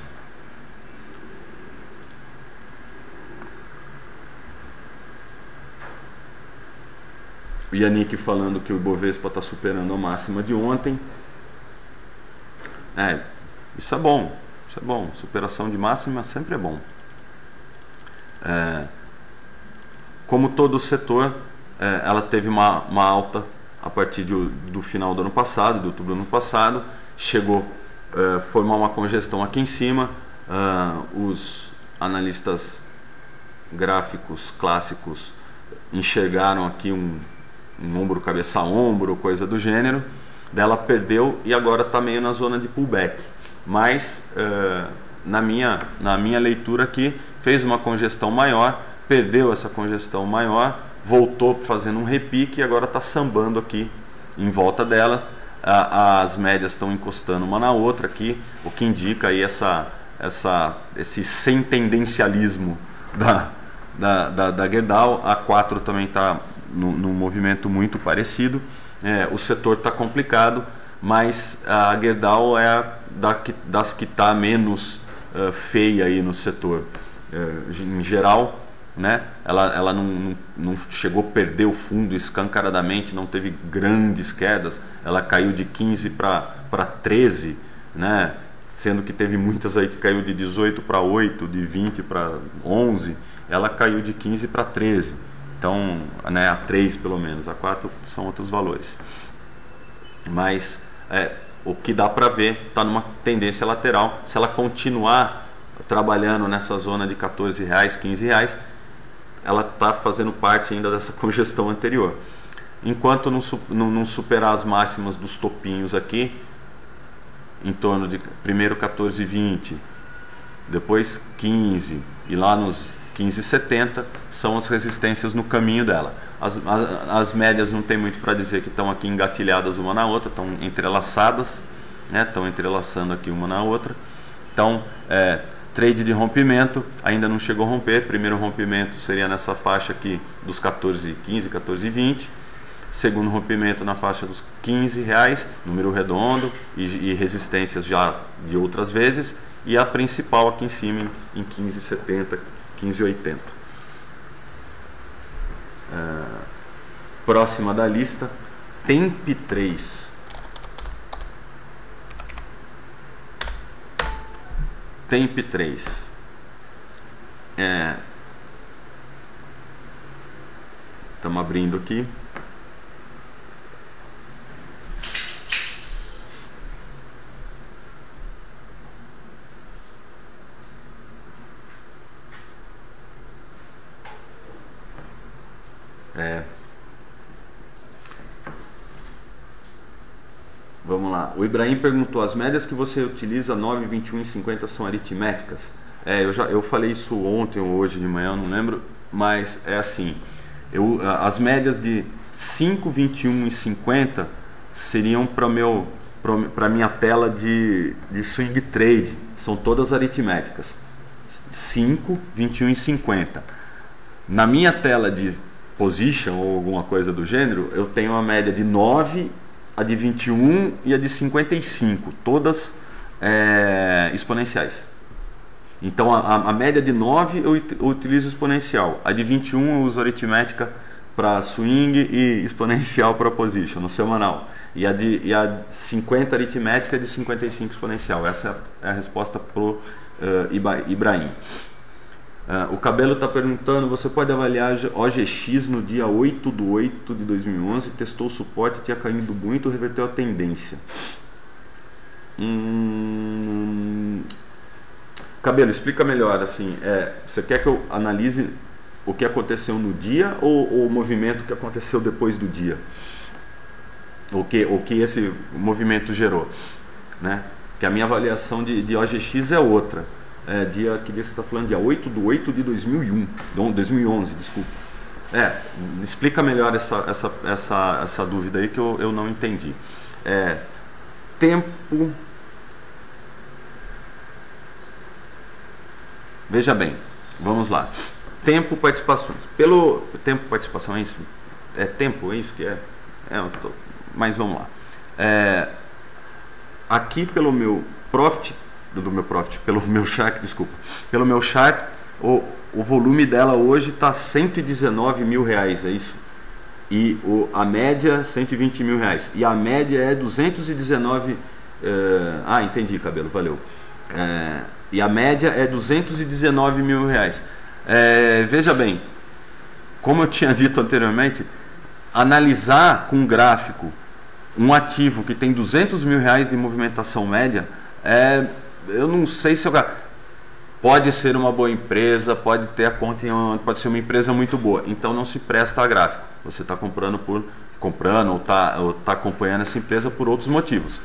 O Yannick falando que o Ibovespa está superando a máxima de ontem. Isso é bom. Isso é bom. Superação de máxima sempre é bom. Como todo o setor, ela teve uma alta a partir do final do ano passado, de outubro do ano passado. Chegou a formar uma congestão aqui em cima. Os analistas gráficos clássicos enxergaram aqui um ombro, cabeça a ombro, coisa do gênero. Dela perdeu e agora está meio na zona de pullback. Mas na minha leitura aqui, fez uma congestão maior, perdeu essa congestão maior, voltou fazendo um repique e agora está sambando aqui em volta delas. As médias estão encostando uma na outra aqui, o que indica aí esse sem tendencialismo da Gerdau. A 4 também está num movimento muito parecido. O setor está complicado, mas a Gerdau é das que está menos feia aí no setor em geral, né? Ela não chegou a perder o fundo escancaradamente, não teve grandes quedas. Ela caiu de 15 para 13, né? Sendo que teve muitas aí que caiu de 18 para 8, de 20 para 11. Ela caiu de 15 para 13. Então, né, a 3 pelo menos, a 4 são outros valores. Mas o que dá para ver está numa tendência lateral. Se ela continuar trabalhando nessa zona de R$14, R$15, ela está fazendo parte ainda dessa congestão anterior. Enquanto não superar as máximas dos topinhos aqui, em torno de primeiro 14,20, depois 15 e lá nos 15,70 são as resistências no caminho dela. As médias não tem muito para dizer que estão aqui engatilhadas uma na outra, estão entrelaçadas, né? Estão entrelaçando aqui uma na outra. Então, trade de rompimento, ainda não chegou a romper. Primeiro rompimento seria nessa faixa aqui dos 14,15, 14,20. Segundo rompimento na faixa dos R$15, número redondo, e resistências já de outras vezes. E a principal aqui em cima em 15,70, 15,80. Próxima da lista, TEMP3. TEMP3. Estamos abrindo aqui. Vamos lá. O Ibrahim perguntou: as médias que você utiliza 9, 21 e 50 são aritméticas? Eu falei isso ontem ou hoje de manhã, não lembro, mas é assim. As médias de 5, 21 e 50 seriam para minha tela de swing trade, são todas aritméticas. 5, 21 e 50. Na minha tela de position ou alguma coisa do gênero, eu tenho uma média de 9, a de 21 e a de 55, todas exponenciais. Então a média de 9 eu utilizo exponencial, a de 21 eu uso aritmética para swing e exponencial para position no semanal, e a de 50 aritmética, de 55 exponencial. Essa é a resposta pro Ibrahim. O Cabelo está perguntando: você pode avaliar OGX no dia 8/8/2011, testou o suporte, tinha caído muito, reverteu a tendência. Cabelo, explica melhor assim. Você quer que eu analise o que aconteceu no dia ou o movimento que aconteceu depois do dia? O que esse movimento gerou, né? Que a minha avaliação de OGX é outra. Que dia você está falando? Dia 8/8/2011, desculpa. Explica melhor essa dúvida aí que eu não entendi. Tempo. Veja bem, vamos lá. Tempo, participações. Pelo tempo, participação, é isso? Tempo, é isso que é? Mas vamos lá. Aqui pelo meu profit, pelo meu chart, pelo meu chart, o volume dela hoje está R$119 mil, é isso? e a média 120 mil reais, e a média é 219, entendi, Cabelo, valeu, e a média é 219 mil reais. Veja bem, como eu tinha dito anteriormente, analisar com um gráfico um ativo que tem 200 mil reais de movimentação média, eu não sei se pode ser uma boa empresa, pode ter a conta pode ser uma empresa muito boa, então não se presta a gráfico. Você está comprando ou está acompanhando essa empresa por outros motivos.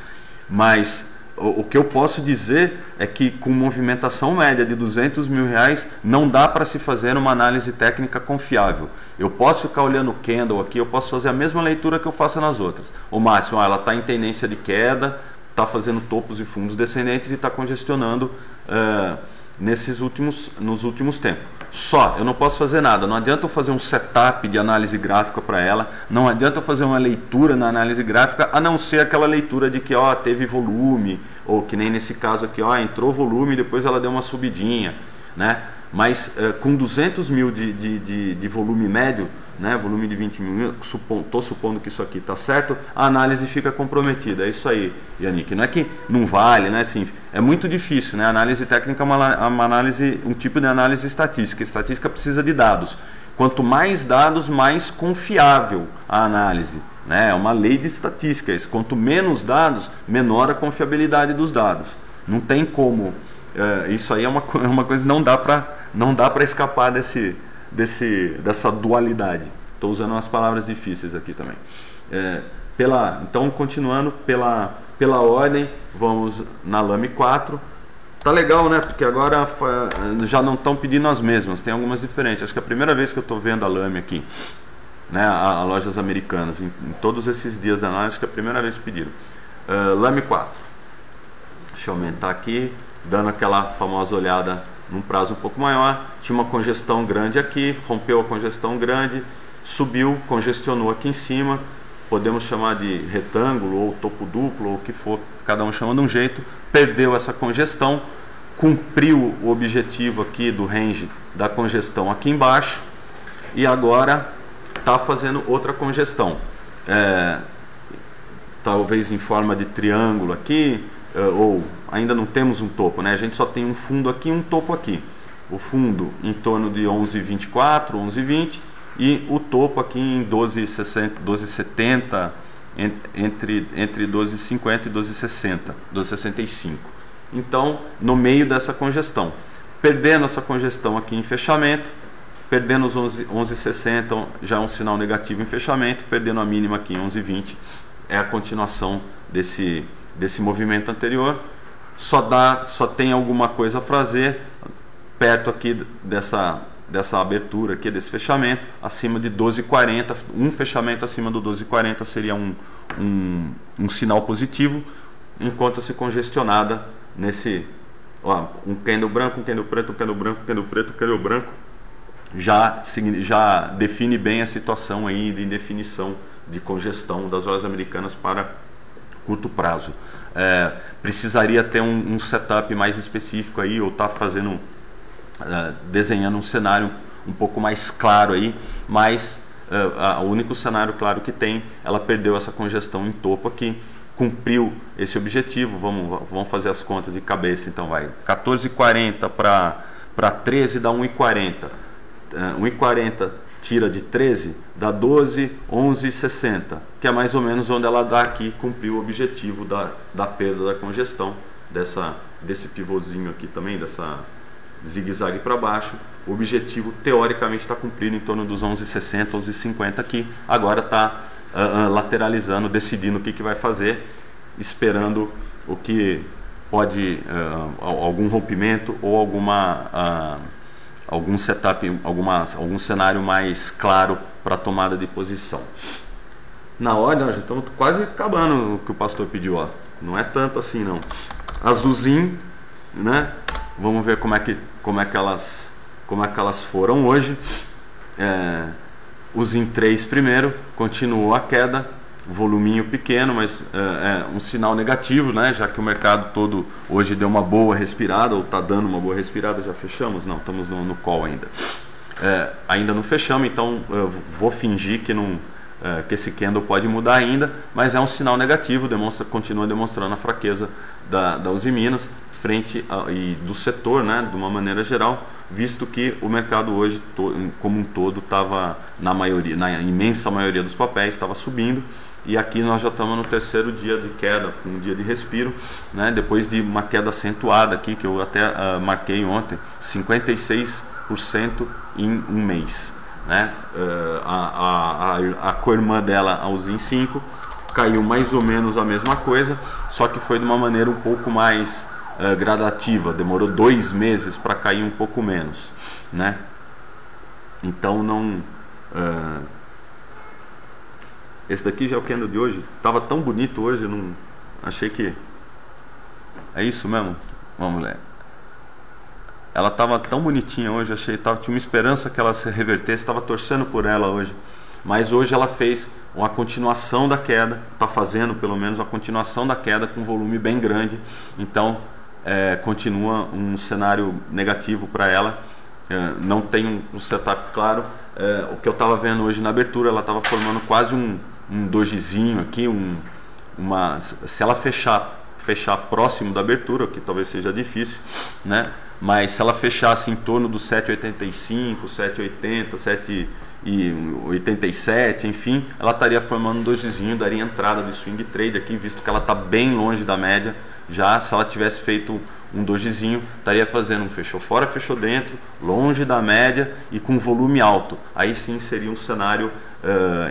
Mas o que eu posso dizer é que com movimentação média de 200 mil reais não dá para se fazer uma análise técnica confiável. Eu posso ficar olhando o candle aqui, eu posso fazer a mesma leitura que eu faço nas outras. O máximo, ela está em tendência de queda, está fazendo topos e fundos descendentes e está congestionando nos últimos tempos. Só, eu não posso fazer nada. Não adianta eu fazer um setup de análise gráfica para ela, não adianta eu fazer uma leitura na análise gráfica, a não ser aquela leitura de que teve volume, ou que nem nesse caso aqui, entrou volume e depois ela deu uma subidinha, né? Mas com 200 mil de volume médio, né, volume de 20 mil, estou supondo que isso aqui está certo, a análise fica comprometida. É isso aí, Yannick. Não é que não vale, né? Assim, é muito difícil, né? A análise técnica é um tipo de análise estatística. A estatística precisa de dados. Quanto mais dados, mais confiável a análise, né? É uma lei de estatística. Quanto menos dados, menor a confiabilidade dos dados. Não tem como. Isso aí é uma coisa que não dá para escapar dessa dualidade. Estou usando umas palavras difíceis aqui também. Então, continuando pela ordem, vamos na Lame 4. Tá legal, né? Porque agora já não estão pedindo as mesmas, tem algumas diferentes. Acho que é a primeira vez que eu estou vendo a Lame aqui, né? A lojas americanas, em todos esses dias da análise, acho que é a primeira vez que pediram. Lame 4. Deixa eu aumentar aqui, dando aquela famosa olhada num prazo um pouco maior. Tinha uma congestão grande aqui, rompeu a congestão grande, subiu, congestionou aqui em cima, podemos chamar de retângulo ou topo duplo ou o que for, cada um chama de um jeito, perdeu essa congestão, cumpriu o objetivo aqui do range da congestão aqui embaixo e agora está fazendo outra congestão, talvez em forma de triângulo aqui, ou ainda não temos um topo, né? A gente só tem um fundo aqui e um topo aqui. O fundo em torno de 11,24, 11,20 e o topo aqui em 12,60, 12,70, entre 12,50 e 12,60, 12,65. Então, no meio dessa congestão, perdendo essa congestão aqui em fechamento, perdendo os 11,60, já é um sinal negativo em fechamento, perdendo a mínima aqui em 11,20, é a continuação desse movimento anterior. Só tem alguma coisa a fazer perto aqui dessa abertura aqui, desse fechamento, acima de 12,40. Um fechamento acima do 12,40 seria um sinal positivo, enquanto se congestionada nesse um candle branco, um candle preto, um candle branco, um candle preto, um candle branco, já define bem a situação aí de indefinição de congestão das lojas americanas para curto prazo. Precisaria ter um setup mais específico aí, ou desenhando um cenário um pouco mais claro aí, mas o único cenário claro que tem, ela perdeu essa congestão em topo aqui, cumpriu esse objetivo. Vamos fazer as contas de cabeça, então vai 14,40 para 13 dá 1,40, 1,40 tira de 13, dá 12, 11,60, que é mais ou menos onde ela dá aqui, cumpriu o objetivo da perda da congestão, desse pivôzinho aqui também, dessa zigue-zague para baixo. O objetivo teoricamente está cumprido em torno dos 11,60, 11,50 aqui. Agora está lateralizando, decidindo o que vai fazer, esperando o que pode, algum rompimento ou algum setup, algum cenário mais claro para tomada de posição. Na ordem, nós já estamos quase acabando o que o pastor pediu, ó. Não é tanto assim não. Azulzinho, né? Vamos ver como é que elas foram hoje. Os em 3 primeiro, continuou a queda, voluminho pequeno, mas um sinal negativo, né? Já que o mercado todo hoje deu uma boa respirada, ou está dando uma boa respirada. Já fechamos? Não, estamos no call ainda. Ainda não fechamos, então vou fingir que que esse candle pode mudar ainda, mas é um sinal negativo, continua demonstrando a fraqueza da Uzi Minas frente e do setor, né, de uma maneira geral, visto que o mercado hoje como um todo estava na imensa maioria dos papéis estava subindo, e aqui nós já estamos no terceiro dia de queda, um dia de respiro, né, depois de uma queda acentuada aqui, que eu até marquei ontem, 56% em um mês, né? A co-irmã dela, a Uzi 5, caiu mais ou menos a mesma coisa, só que foi de uma maneira um pouco mais gradativa, demorou 2 meses para cair um pouco menos, né? Então não... esse daqui já é o candle de hoje, estava tão bonito hoje, eu não achei que... É isso mesmo? Vamos ler. Ela estava tão bonitinha hoje, achei, tinha uma esperança que ela se revertesse, estava torcendo por ela hoje, mas hoje ela fez uma continuação da queda, está fazendo pelo menos uma continuação da queda com um volume bem grande, então continua um cenário negativo para ela. Não tem um setup claro. O que eu estava vendo hoje na abertura, ela estava formando quase um dojizinho aqui, se ela fechar próximo da abertura, que talvez seja difícil, né? Mas se ela fechasse em torno dos 7,85, 7,80, 7,87, enfim, ela estaria formando um dojizinho, daria entrada de swing trade aqui, visto que ela está bem longe da média. Já se ela tivesse feito um dojizinho, estaria fazendo um fechou fora, fechou dentro, longe da média e com volume alto. Aí sim seria um cenário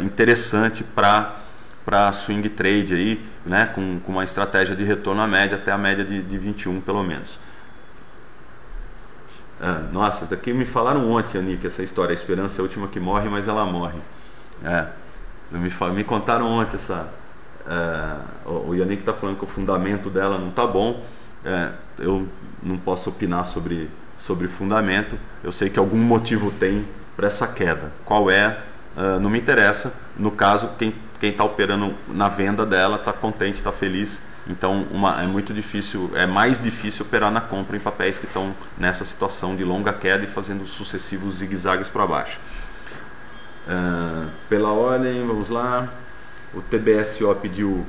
interessante para swing trade aí, né, com uma estratégia de retorno à média, até a média de 21 pelo menos. Nossa, isso daqui me falaram ontem, Anik, essa história, a esperança é a última que morre, mas ela morre. Me contaram ontem essa... o Yannick está falando que o fundamento dela não está bom. Eu não posso opinar sobre fundamento. Eu sei que algum motivo tem para essa queda. Qual é? Não me interessa. No caso, quem está operando na venda dela está contente, está feliz. Então é muito difícil, é mais difícil operar na compra em papéis que estão nessa situação de longa queda e fazendo sucessivos zigue-zagues para baixo. Pela ordem, vamos lá. O TBSO pediu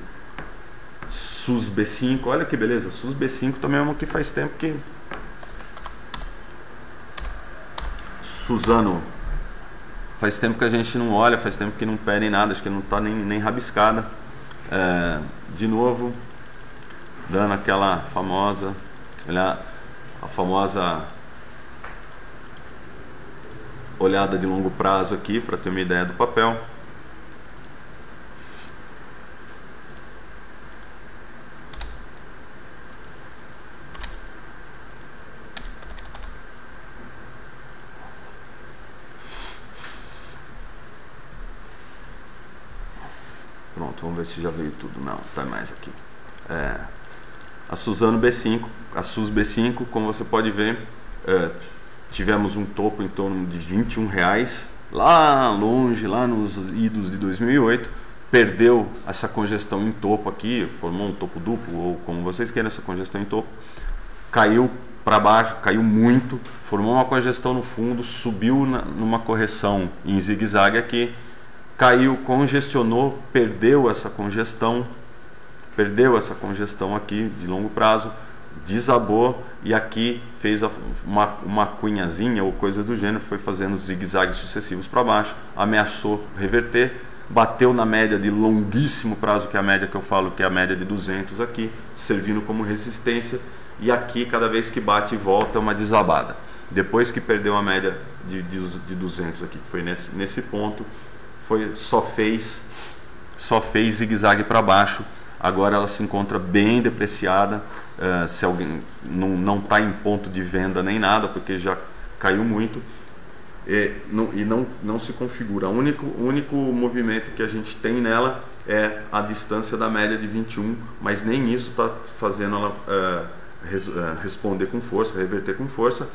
SUS B5, olha que beleza, SUS B5 também é uma que faz tempo que... Suzano, faz tempo que a gente não olha, faz tempo que não pede nada, acho que não está nem rabiscada. De novo, dando aquela famosa, a famosa olhada de longo prazo aqui, para ter uma ideia do papel. Pronto, vamos ver se já veio tudo. Não, tá mais aqui. A Suzano B5, a SUS B5, como você pode ver, tivemos um topo em torno de R$21, lá longe, lá nos idos de 2008, perdeu essa congestão em topo aqui, formou um topo duplo, ou como vocês queiram, essa congestão em topo, caiu para baixo, caiu muito, formou uma congestão no fundo, subiu numa correção em zigue-zague aqui, caiu, congestionou, perdeu essa congestão aqui de longo prazo, desabou e aqui fez uma cunhazinha ou coisa do gênero, foi fazendo zigue-zagues sucessivos para baixo, ameaçou reverter, bateu na média de longuíssimo prazo, que é a média que eu falo, que é a média de 200 aqui, servindo como resistência, e aqui cada vez que bate e volta é uma desabada. Depois que perdeu a média de 200 aqui, que foi nesse ponto, só fez zigue-zague para baixo. Agora ela se encontra bem depreciada. Se alguém não está em ponto de venda nem nada, porque já caiu muito e não se configura. O único movimento que a gente tem nela é a distância da média de 21, mas nem isso está fazendo ela responder com força, reverter com força.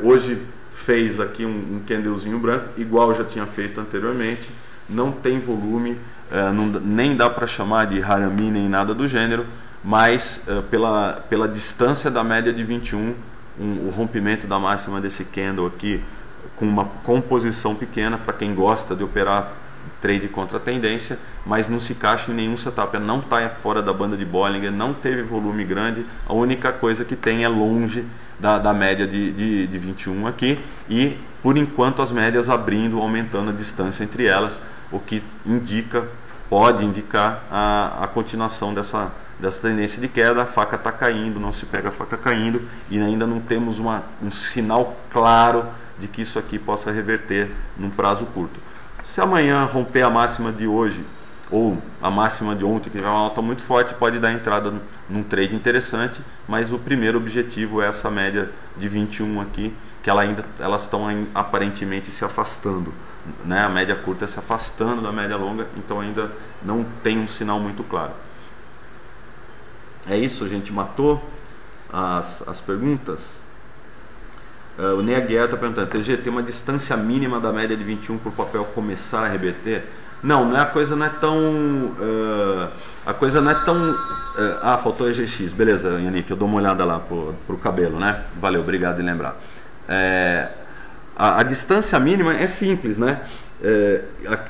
Hoje fez aqui um candlezinho branco, igual já tinha feito anteriormente, não tem volume, nem dá para chamar de harami nem nada do gênero, mas pela distância da média de 21, o rompimento da máxima desse candle aqui, com uma composição pequena, para quem gosta de operar trade contra a tendência, mas não se encaixa em nenhum setup, não está fora da banda de Bollinger, não teve volume grande, a única coisa que tem é longe da média de 21 aqui, e por enquanto as médias abrindo, aumentando a distância entre elas, o que pode indicar a continuação dessa tendência de queda. A faca está caindo, não se pega a faca caindo, e ainda não temos um sinal claro de que isso aqui possa reverter num prazo curto. Se amanhã romper a máxima de hoje ou a máxima de ontem, que é uma alta muito forte, pode dar entrada num trade interessante, mas o primeiro objetivo é essa média de 21 aqui, que elas estão aparentemente se afastando, né? A média curta se afastando da média longa, então ainda não tem um sinal muito claro. É isso, a gente matou as perguntas. O Ney Aguiar está perguntando: TG, tem uma distância mínima da média de 21 para o papel começar a reverter? Não, a coisa não é tão... faltou EGX, beleza, Yannick, eu dou uma olhada lá pro cabelo, né? Valeu, obrigado em lembrar. A distância mínima é simples, né?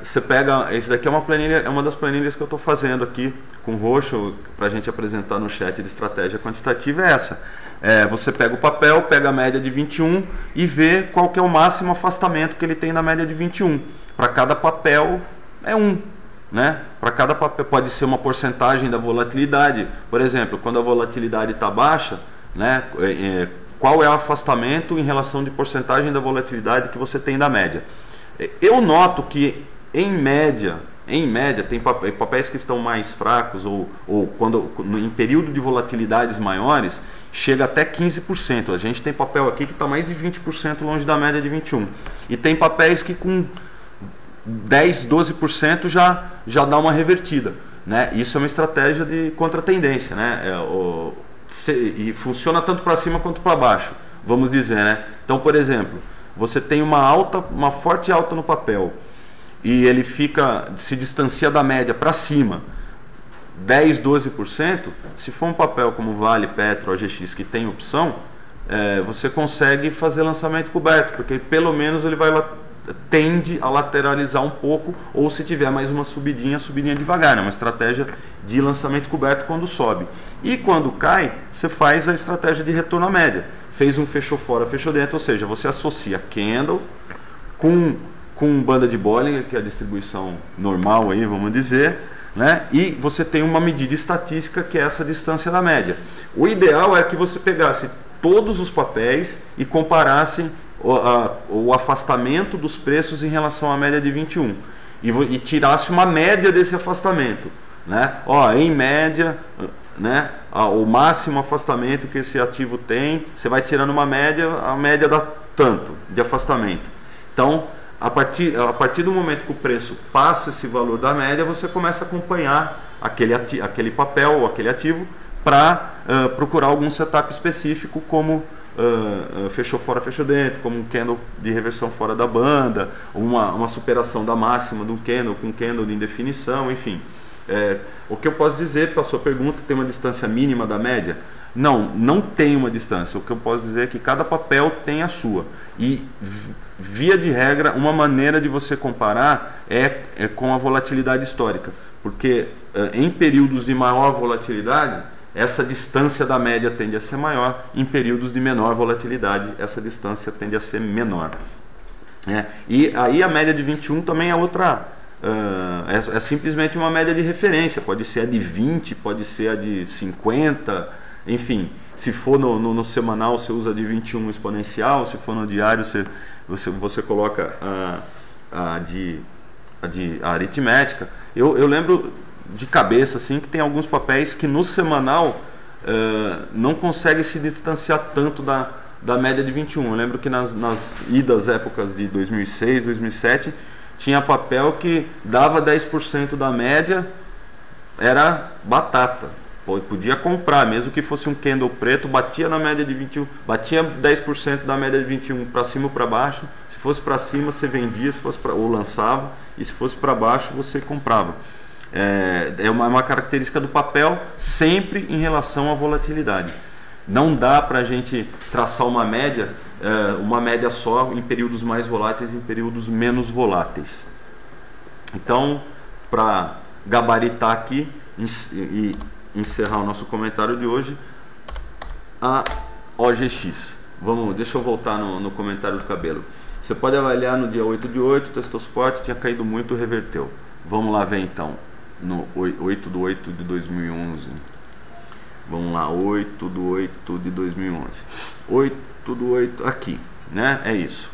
Você pega, esse daqui é uma planilha, é uma das planilhas que eu estou fazendo aqui com roxo para a gente apresentar no chat de estratégia quantitativa, é essa. Você pega o papel, pega a média de 21 e vê qual que é o máximo afastamento que ele tem na média de 21. Para cada papel é 1, né? Para cada papel pode ser uma porcentagem da volatilidade. Por exemplo, quando a volatilidade está baixa, né? Qual é o afastamento em relação de porcentagem da volatilidade que você tem da média? Eu noto que em média tem papéis que estão mais fracos ou quando em período de volatilidades maiores chega até 15%. A gente tem papel aqui que está mais de 20% longe da média de 21. E tem papéis que com 10, 12% já dá uma revertida, né? Isso é uma estratégia de contra-tendência, né? E funciona tanto para cima quanto para baixo, vamos dizer, né? Então, por exemplo, você tem uma forte alta no papel e ele se distancia da média para cima 10, 12%, se for um papel como Vale, Petro, OGX que tem opção, você consegue fazer lançamento coberto, porque pelo menos ele tende a lateralizar um pouco, ou se tiver mais uma subidinha devagar, né? Uma estratégia de lançamento coberto quando sobe. E quando cai, você faz a estratégia de retorno à média. Fez um fechou fora, fechou dentro, ou seja, você associa candle com banda de Bollinger, que é a distribuição normal aí, vamos dizer, né? E você tem uma medida estatística que é essa distância da média. O ideal é que você pegasse todos os papéis e comparasse o afastamento dos preços em relação à média de 21 e tirasse uma média desse afastamento, né? Em média, né, o máximo afastamento que esse ativo tem, você vai tirando uma média, a média dá tanto de afastamento. Então, a partir do momento que o preço passa esse valor da média, você começa a acompanhar aquele papel ou aquele ativo para procurar algum setup específico, como fechou fora, fechou dentro, como um candle de reversão fora da banda, uma superação da máxima do candle com candle de indefinição, enfim. O que eu posso dizer para a sua pergunta, tem uma distância mínima da média? Não tem uma distância. O que eu posso dizer é que cada papel tem a sua. E, via de regra, uma maneira de você comparar é com a volatilidade histórica. Porque em períodos de maior volatilidade, essa distância da média tende a ser maior. Em períodos de menor volatilidade, essa distância tende a ser menor. E aí a média de 21 também é outra... é simplesmente uma média de referência. Pode ser a de 20, pode ser a de 50, enfim. Se for no semanal, você usa a de 21 exponencial. Se for no diário, você coloca a aritmética. Eu lembro de cabeça assim, que tem alguns papéis que no semanal não consegue se distanciar tanto da média de 21. Eu lembro que nas idas épocas de 2006, 2007, tinha papel que dava 10% da média, era batata. Podia comprar, mesmo que fosse um candle preto, batia na média de 21, batia 10% da média de 21 para cima ou para baixo. Se fosse para cima, você vendia, ou lançava, e se fosse para baixo, você comprava. É uma característica do papel, sempre em relação à volatilidade. Não dá para a gente traçar uma média só em períodos mais voláteis e em períodos menos voláteis. Então, para gabaritar aqui e encerrar o nosso comentário de hoje, a OGX. Deixa eu voltar no comentário do cabelo. Você pode avaliar no dia 8/8, testou suporte, tinha caído muito, reverteu. Vamos lá ver então, no 8/8/2011. Vamos lá, 8/8/2011. 8/8, aqui, né? É isso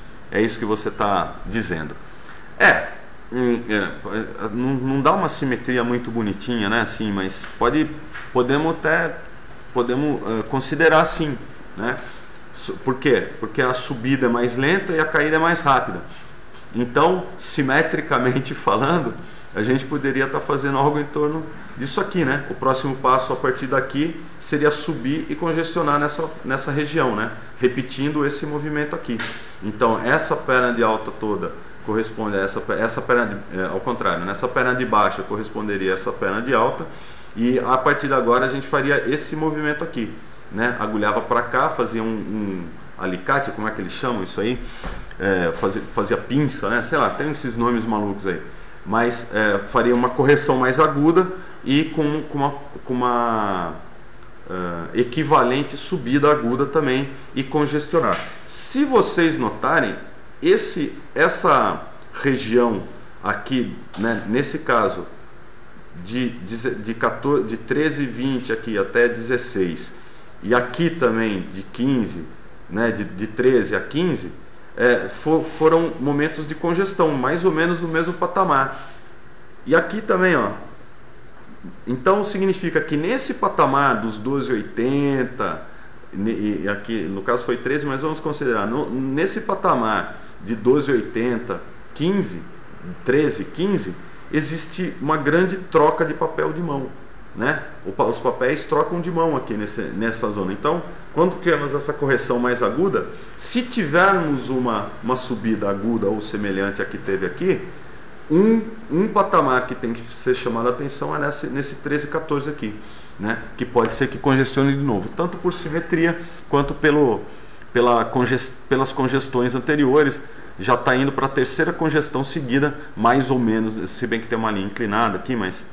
que você está dizendo. Não dá uma simetria muito bonitinha, né? Assim, mas podemos considerar assim, né? Por quê? Porque a subida é mais lenta e a caída é mais rápida. Então, simetricamente falando, a gente poderia estar fazendo algo em torno disso aqui, né? O próximo passo a partir daqui seria subir e congestionar nessa região, né? Repetindo esse movimento aqui. Então, essa perna de alta toda corresponde a essa perna ao contrário, nessa perna de baixa corresponderia a essa perna de alta, e a partir de agora a gente faria esse movimento aqui, né? Agulhava para cá, fazia um alicate, como é que eles chamam isso aí? Fazia pinça, né? Sei lá, tem esses nomes malucos aí, mas faria uma correção mais aguda e com uma equivalente subida aguda também e congestionar. Se vocês notarem, essa região aqui, né, nesse caso de 13,20 aqui até 16, e aqui também de 15, né, de 13 a 15, foram momentos de congestão, mais ou menos no mesmo patamar. E aqui também, ó. Então significa que nesse patamar dos 12,80, e aqui no caso foi 13, mas vamos considerar nesse patamar de 12,80, 15, 13, 15, existe uma grande troca de papel de mão, né? Os papéis trocam de mão aqui nessa zona. Então, quando temos essa correção mais aguda, se tivermos uma subida aguda ou semelhante à que teve aqui, um patamar que tem que ser chamado a atenção é nesse 13, 14 aqui, né? Que pode ser que congestione de novo, tanto por simetria quanto pelas congestões anteriores. Já está indo para a terceira congestão seguida, mais ou menos, se bem que tem uma linha inclinada aqui, mas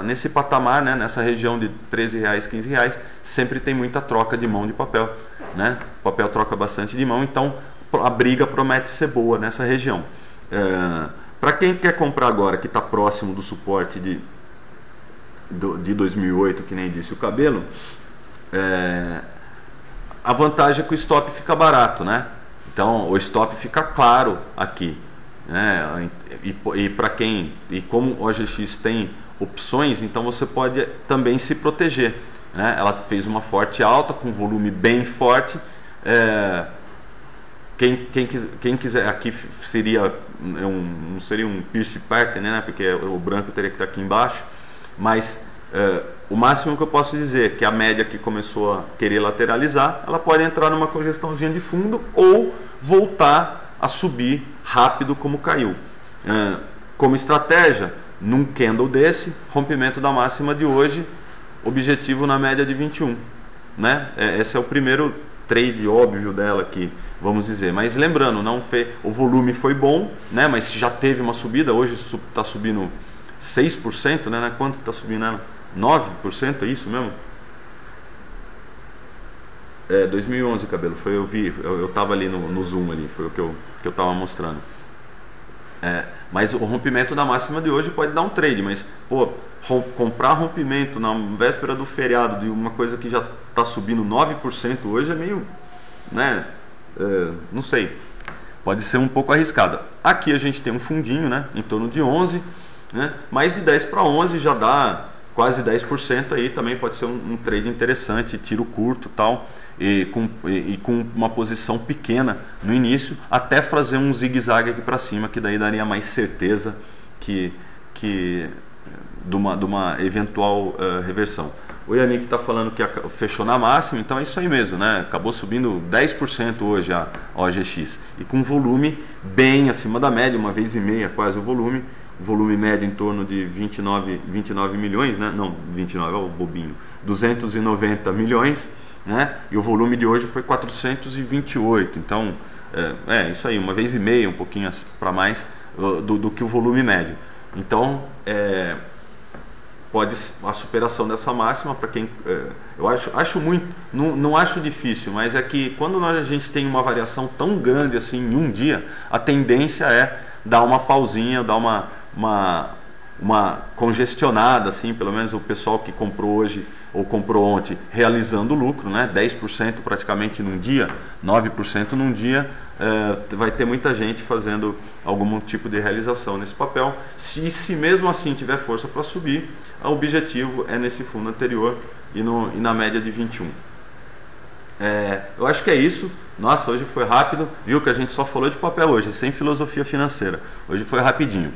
nesse patamar, né, nessa região de R$13, R$15, sempre tem muita troca de mão de papel, né? O papel troca bastante de mão, então a briga promete ser boa nessa região. Para quem quer comprar agora, que está próximo do suporte de 2008, que nem disse o cabelo, a vantagem é que o stop fica barato, né? Então o stop fica claro aqui, né? E como o OGX tem opções, então você pode também se proteger, né? Ela fez uma forte alta com volume bem forte. Quem quiser, aqui seria não seria um pierce pattern, né? Porque o branco teria que estar aqui embaixo, mas o máximo que eu posso dizer é que a média que começou a querer lateralizar, ela pode entrar numa congestãozinha de fundo ou voltar a subir rápido como caiu. Como estratégia, num candle desse, rompimento da máxima de hoje, objetivo na média de 21, né? Esse é o primeiro trade óbvio dela aqui, vamos dizer. Mas lembrando, o volume foi bom, né? Mas já teve uma subida, hoje está subindo 6%, né? Quanto que está subindo ela? 9%, é isso mesmo? 2011, cabelo, eu estava ali no Zoom ali, foi o que eu estava mostrando. Mas o rompimento da máxima de hoje pode dar um trade, mas comprar rompimento na véspera do feriado de uma coisa que já está subindo 9% hoje é meio, né? Não sei, pode ser um pouco arriscado. Aqui a gente tem um fundinho, né? Em torno de 11, né? Mais de 10 para 11 já dá quase 10% aí, também pode ser um trade interessante, tiro curto tal. E com uma posição pequena no início, até fazer um zigue-zague aqui para cima, que daí daria mais certeza de uma eventual reversão. O Yannick está falando que fechou na máxima, então é isso aí mesmo, né? Acabou subindo 10% hoje a OGX, e com volume bem acima da média, 1,5 quase o volume médio em torno de 29 milhões, né? Não, 29, olha o bobinho, 290 milhões, né? E o volume de hoje foi 428, então isso aí, 1,5 vezes, um pouquinho para mais do que o volume médio. Então, pode a superação dessa máxima para quem eu acho muito, não acho difícil, mas é que quando a gente tem uma variação tão grande assim em um dia, a tendência é dar uma pausinha, dar uma congestionada, assim, pelo menos o pessoal que comprou hoje ou comprou ontem realizando lucro, né? 10% praticamente num dia, 9% num dia, vai ter muita gente fazendo algum tipo de realização nesse papel. Se mesmo assim tiver força para subir, o objetivo é nesse fundo anterior e na média de 21. Eu acho que é isso. Nossa, hoje foi rápido, viu que a gente só falou de papel hoje, sem filosofia financeira. Hoje foi rapidinho.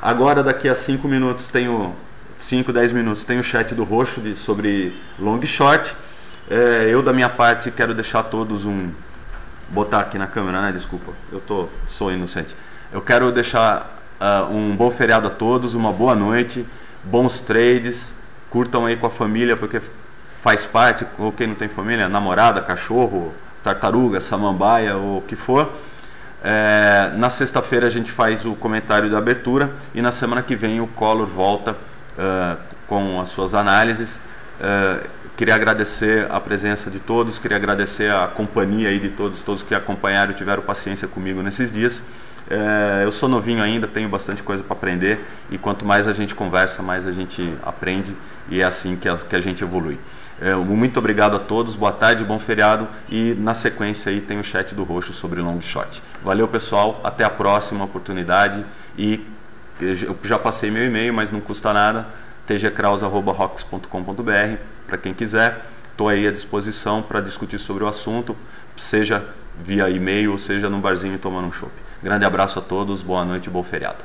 Agora daqui a 5 minutos tenho 5, 10 minutos tem o chat do Roxo sobre long e short. Eu da minha parte quero deixar todos botar aqui na câmera, né? Desculpa, sou inocente. Eu quero deixar um bom feriado a todos, uma boa noite, bons trades, curtam aí com a família, porque faz parte, ou quem não tem família, namorada, cachorro, tartaruga, samambaia ou o que for. Na sexta-feira a gente faz o comentário da abertura e na semana que vem o Collor volta com as suas análises. Queria agradecer a presença de todos, queria agradecer a companhia aí de todos que acompanharam e tiveram paciência comigo nesses dias. Eu sou novinho ainda, tenho bastante coisa para aprender e quanto mais a gente conversa, mais a gente aprende e é assim que a gente evolui. Muito obrigado a todos, boa tarde, bom feriado e na sequência aí tem o chat do Roxo sobre long shot. Valeu pessoal, até a próxima oportunidade e eu já passei meu e-mail, mas não custa nada, tgkraus@rocks.com.br para quem quiser, estou aí à disposição para discutir sobre o assunto, seja via e-mail ou seja no barzinho tomando um chopp. Grande abraço a todos, boa noite e bom feriado.